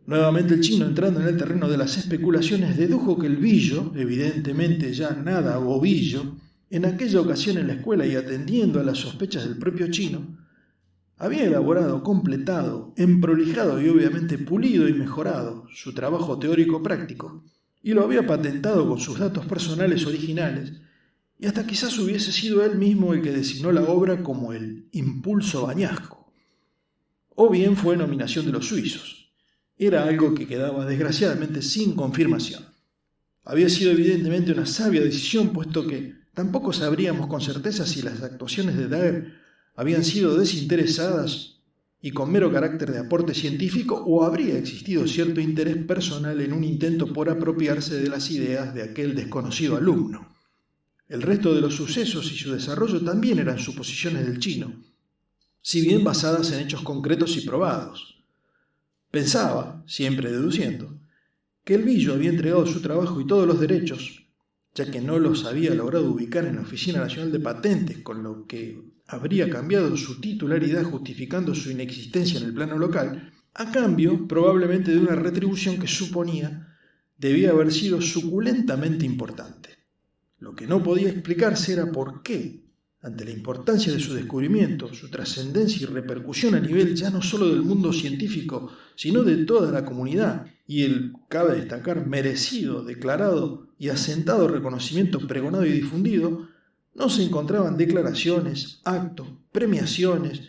Nuevamente el chino, entrando en el terreno de las especulaciones, dedujo que el billo, evidentemente ya nada bobillo, en aquella ocasión en la escuela y atendiendo a las sospechas del propio chino, había elaborado, completado, emprolijado y obviamente pulido y mejorado su trabajo teórico práctico, y lo había patentado con sus datos personales originales, y hasta quizás hubiese sido él mismo el que designó la obra como el impulso bañasco. O bien fue nominación de los suizos. Era algo que quedaba desgraciadamente sin confirmación. Había sido evidentemente una sabia decisión, puesto que tampoco sabríamos con certeza si las actuaciones de Daguerre habían sido desinteresadas y con mero carácter de aporte científico, o habría existido cierto interés personal en un intento por apropiarse de las ideas de aquel desconocido alumno. El resto de los sucesos y su desarrollo también eran suposiciones del chino, si bien basadas en hechos concretos y probados. Pensaba, siempre deduciendo, que el billo había entregado su trabajo y todos los derechos, ya que no los había logrado ubicar en la Oficina Nacional de Patentes, con lo que habría cambiado su titularidad justificando su inexistencia en el plano local, a cambio probablemente de una retribución que suponía debía haber sido suculentamente importante. Lo que no podía explicarse era por qué, ante la importancia de su descubrimiento, su trascendencia y repercusión a nivel ya no solo del mundo científico, sino de toda la comunidad, y el, cabe destacar, merecido, declarado y asentado reconocimiento pregonado y difundido, no se encontraban declaraciones, actos, premiaciones,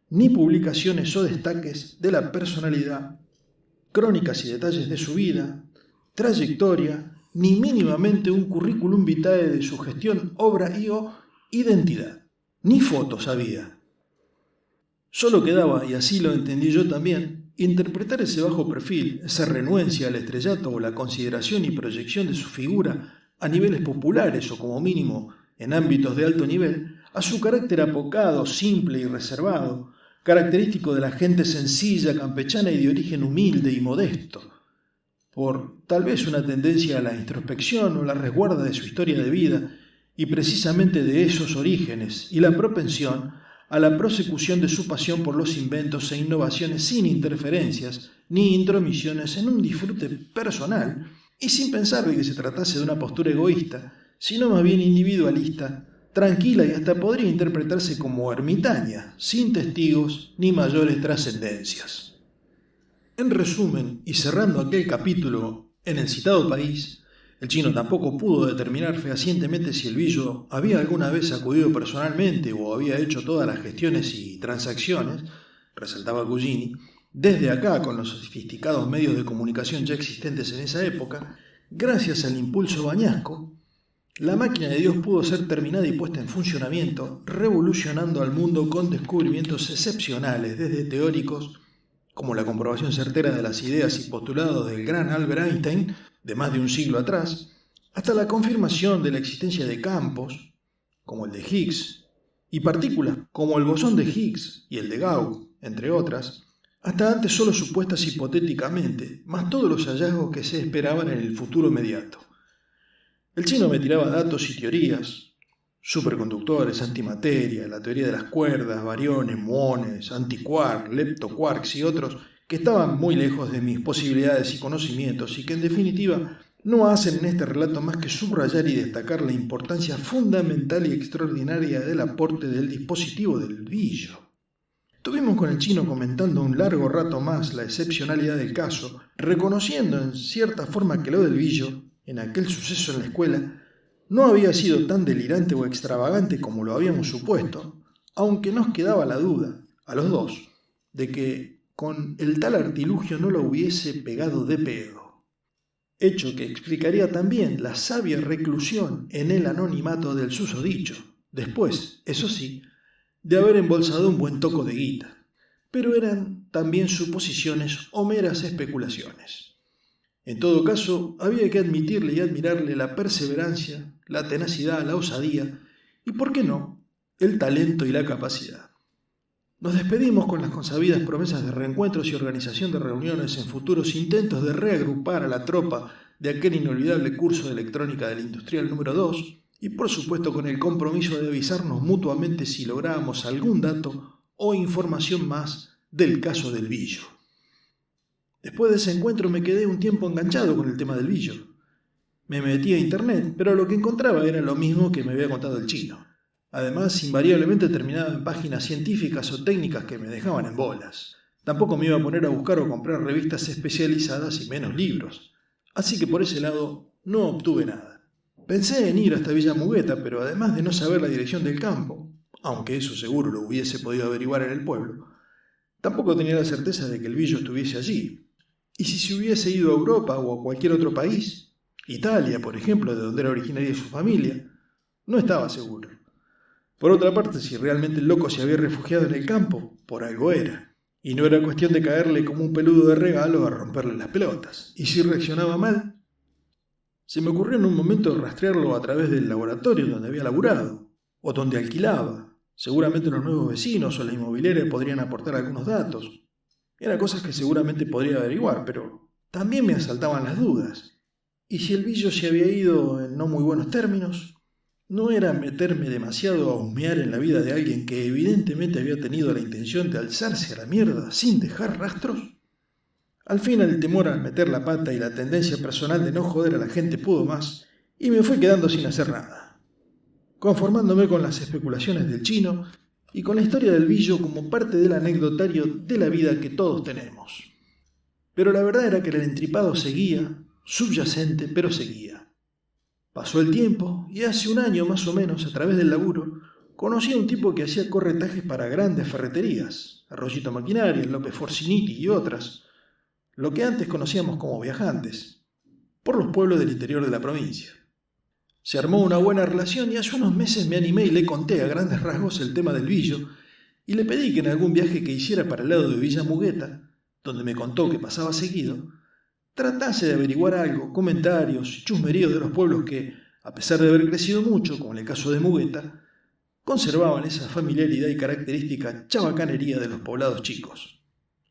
ni publicaciones o destaques de la personalidad, crónicas y detalles de su vida, trayectoria, ni mínimamente un currículum vitae de su gestión, obra y o identidad. Ni fotos había. Solo quedaba, y así lo entendí yo también, interpretar ese bajo perfil, esa renuencia al estrellato o la consideración y proyección de su figura a niveles populares o como mínimo en ámbitos de alto nivel, a su carácter apocado, simple y reservado, característico de la gente sencilla, campechana y de origen humilde y modesto, por tal vez una tendencia a la introspección o la resguarda de su historia de vida, y precisamente de esos orígenes y la propensión a la prosecución de su pasión por los inventos e innovaciones sin interferencias ni intromisiones en un disfrute personal y sin pensar de que se tratase de una postura egoísta, sino más bien individualista, tranquila y hasta podría interpretarse como ermitaña, sin testigos ni mayores trascendencias. En resumen, y cerrando aquel capítulo en el citado país, el chino tampoco pudo determinar fehacientemente si el billo había alguna vez acudido personalmente o había hecho todas las gestiones y transacciones, resaltaba Cugini, desde acá con los sofisticados medios de comunicación ya existentes en esa época, gracias al impulso bañasco, la máquina de Dios pudo ser terminada y puesta en funcionamiento, revolucionando al mundo con descubrimientos excepcionales, desde teóricos, como la comprobación certera de las ideas y postulados del gran Albert Einstein, de más de un siglo atrás, hasta la confirmación de la existencia de campos, como el de Higgs, y partículas, como el bosón de Higgs y el de Gauss, entre otras, hasta antes solo supuestas hipotéticamente, más todos los hallazgos que se esperaban en el futuro inmediato. El chino me tiraba datos y teorías, superconductores, antimateria, la teoría de las cuerdas, bariones, muones, antiquark, leptoquarks y otros que estaban muy lejos de mis posibilidades y conocimientos y que en definitiva no hacen en este relato más que subrayar y destacar la importancia fundamental y extraordinaria del aporte del dispositivo del billo. Estuvimos con el chino comentando un largo rato más la excepcionalidad del caso, reconociendo en cierta forma que lo del billo, en aquel suceso en la escuela, no había sido tan delirante o extravagante como lo habíamos supuesto, aunque nos quedaba la duda, a los dos, de que con el tal artilugio no lo hubiese pegado de pedo. Hecho que explicaría también la sabia reclusión en el anonimato del susodicho, después, eso sí, de haber embolsado un buen toco de guita. Pero eran también suposiciones o meras especulaciones. En todo caso, había que admitirle y admirarle la perseverancia, la tenacidad, la osadía y, ¿por qué no?, el talento y la capacidad. Nos despedimos con las consabidas promesas de reencuentros y organización de reuniones en futuros intentos de reagrupar a la tropa de aquel inolvidable curso de electrónica del Industrial número 2 y, por supuesto, con el compromiso de avisarnos mutuamente si lográbamos algún dato o información más del caso del Billo. Después de ese encuentro me quedé un tiempo enganchado con el tema del Billo. Me metí a internet, pero lo que encontraba era lo mismo que me había contado el chino. Además, invariablemente terminaba en páginas científicas o técnicas que me dejaban en bolas. Tampoco me iba a poner a buscar o comprar revistas especializadas y menos libros. Así que por ese lado no obtuve nada. Pensé en ir hasta Villa Mugueta, pero además de no saber la dirección del campo, aunque eso seguro lo hubiese podido averiguar en el pueblo, tampoco tenía la certeza de que el Billo estuviese allí. Y si se hubiese ido a Europa o a cualquier otro país, Italia, por ejemplo, de donde era originaria su familia, no estaba seguro. Por otra parte, si realmente el loco se había refugiado en el campo, por algo era. Y no era cuestión de caerle como un peludo de regalo a romperle las pelotas. Y si reaccionaba mal, se me ocurrió en un momento rastrearlo a través del laboratorio donde había laburado, o donde alquilaba. Seguramente los nuevos vecinos o la inmobiliaria podrían aportar algunos datos. Eran cosas que seguramente podría averiguar, pero también me asaltaban las dudas. ¿Y si el Billo se había ido en no muy buenos términos? ¿No era meterme demasiado a husmear en la vida de alguien que evidentemente había tenido la intención de alzarse a la mierda sin dejar rastros? Al fin el temor al meter la pata y la tendencia personal de no joder a la gente pudo más, y me fui quedando sin hacer nada, conformándome con las especulaciones del chino y con la historia del Billo como parte del anecdotario de la vida que todos tenemos. Pero la verdad era que el entripado seguía, subyacente, pero seguía. Pasó el tiempo y hace un año más o menos, a través del laburo, conocí a un tipo que hacía corretajes para grandes ferreterías, Arroyito Maquinaria, López Forciniti y otras, lo que antes conocíamos como viajantes, por los pueblos del interior de la provincia. Se armó una buena relación y hace unos meses me animé y le conté a grandes rasgos el tema del Billo y le pedí que en algún viaje que hiciera para el lado de Villa Mugueta, donde me contó que pasaba seguido, tratase de averiguar algo, comentarios y chusmeríos de los pueblos que, a pesar de haber crecido mucho, como en el caso de Mugueta, conservaban esa familiaridad y característica chabacanería de los poblados chicos.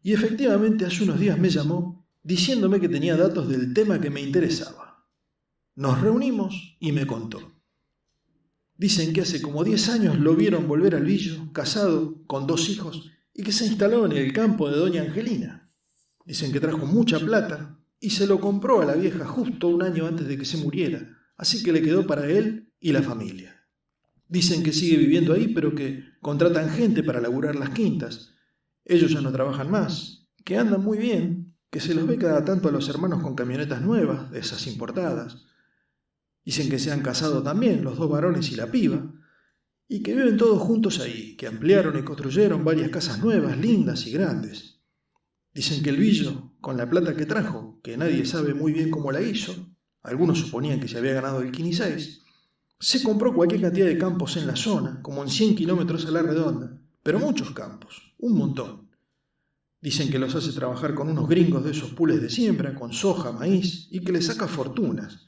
Y efectivamente hace unos días me llamó diciéndome que tenía datos del tema que me interesaba. Nos reunimos y me contó. Dicen que hace como 10 años lo vieron volver al Billo, casado, con 2 hijos, y que se instaló en el campo de doña Angelina. Dicen que trajo mucha plata y se lo compró a la vieja justo un año antes de que se muriera, así que le quedó para él y la familia. Dicen que sigue viviendo ahí, pero que contratan gente para laburar las quintas. Ellos ya no trabajan más, que andan muy bien, que se los ve cada tanto a los hermanos con camionetas nuevas, de esas importadas. Dicen que se han casado también, los 2 varones y la piba, y que viven todos juntos ahí, que ampliaron y construyeron varias casas nuevas, lindas y grandes. Dicen que el Billo, con la plata que trajo, que nadie sabe muy bien cómo la hizo, algunos suponían que se había ganado el 15, se compró cualquier cantidad de campos en la zona, como en 100 kilómetros a la redonda, pero muchos campos, un montón. Dicen que los hace trabajar con unos gringos de esos pules de siembra, con soja, maíz, y que les saca fortunas.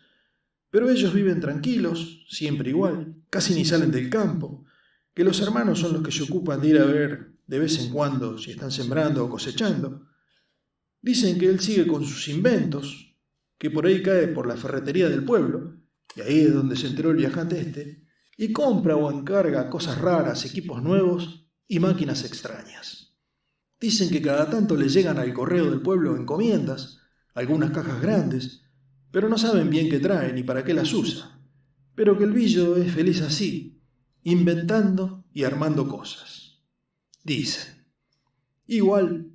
Pero ellos viven tranquilos, siempre igual, casi ni salen del campo, que los hermanos son los que se ocupan de ir a ver de vez en cuando si están sembrando o cosechando. Dicen que él sigue con sus inventos, que por ahí cae por la ferretería del pueblo, y ahí es donde se enteró el viajante este, y compra o encarga cosas raras, equipos nuevos y máquinas extrañas. Dicen que cada tanto le llegan al correo del pueblo encomiendas, algunas cajas grandes, pero no saben bien qué trae ni para qué las usa, pero que el Billo es feliz así, inventando y armando cosas. Dicen. Igual,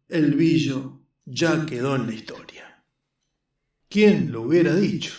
el Billo ya quedó en la historia. ¿Quién lo hubiera dicho?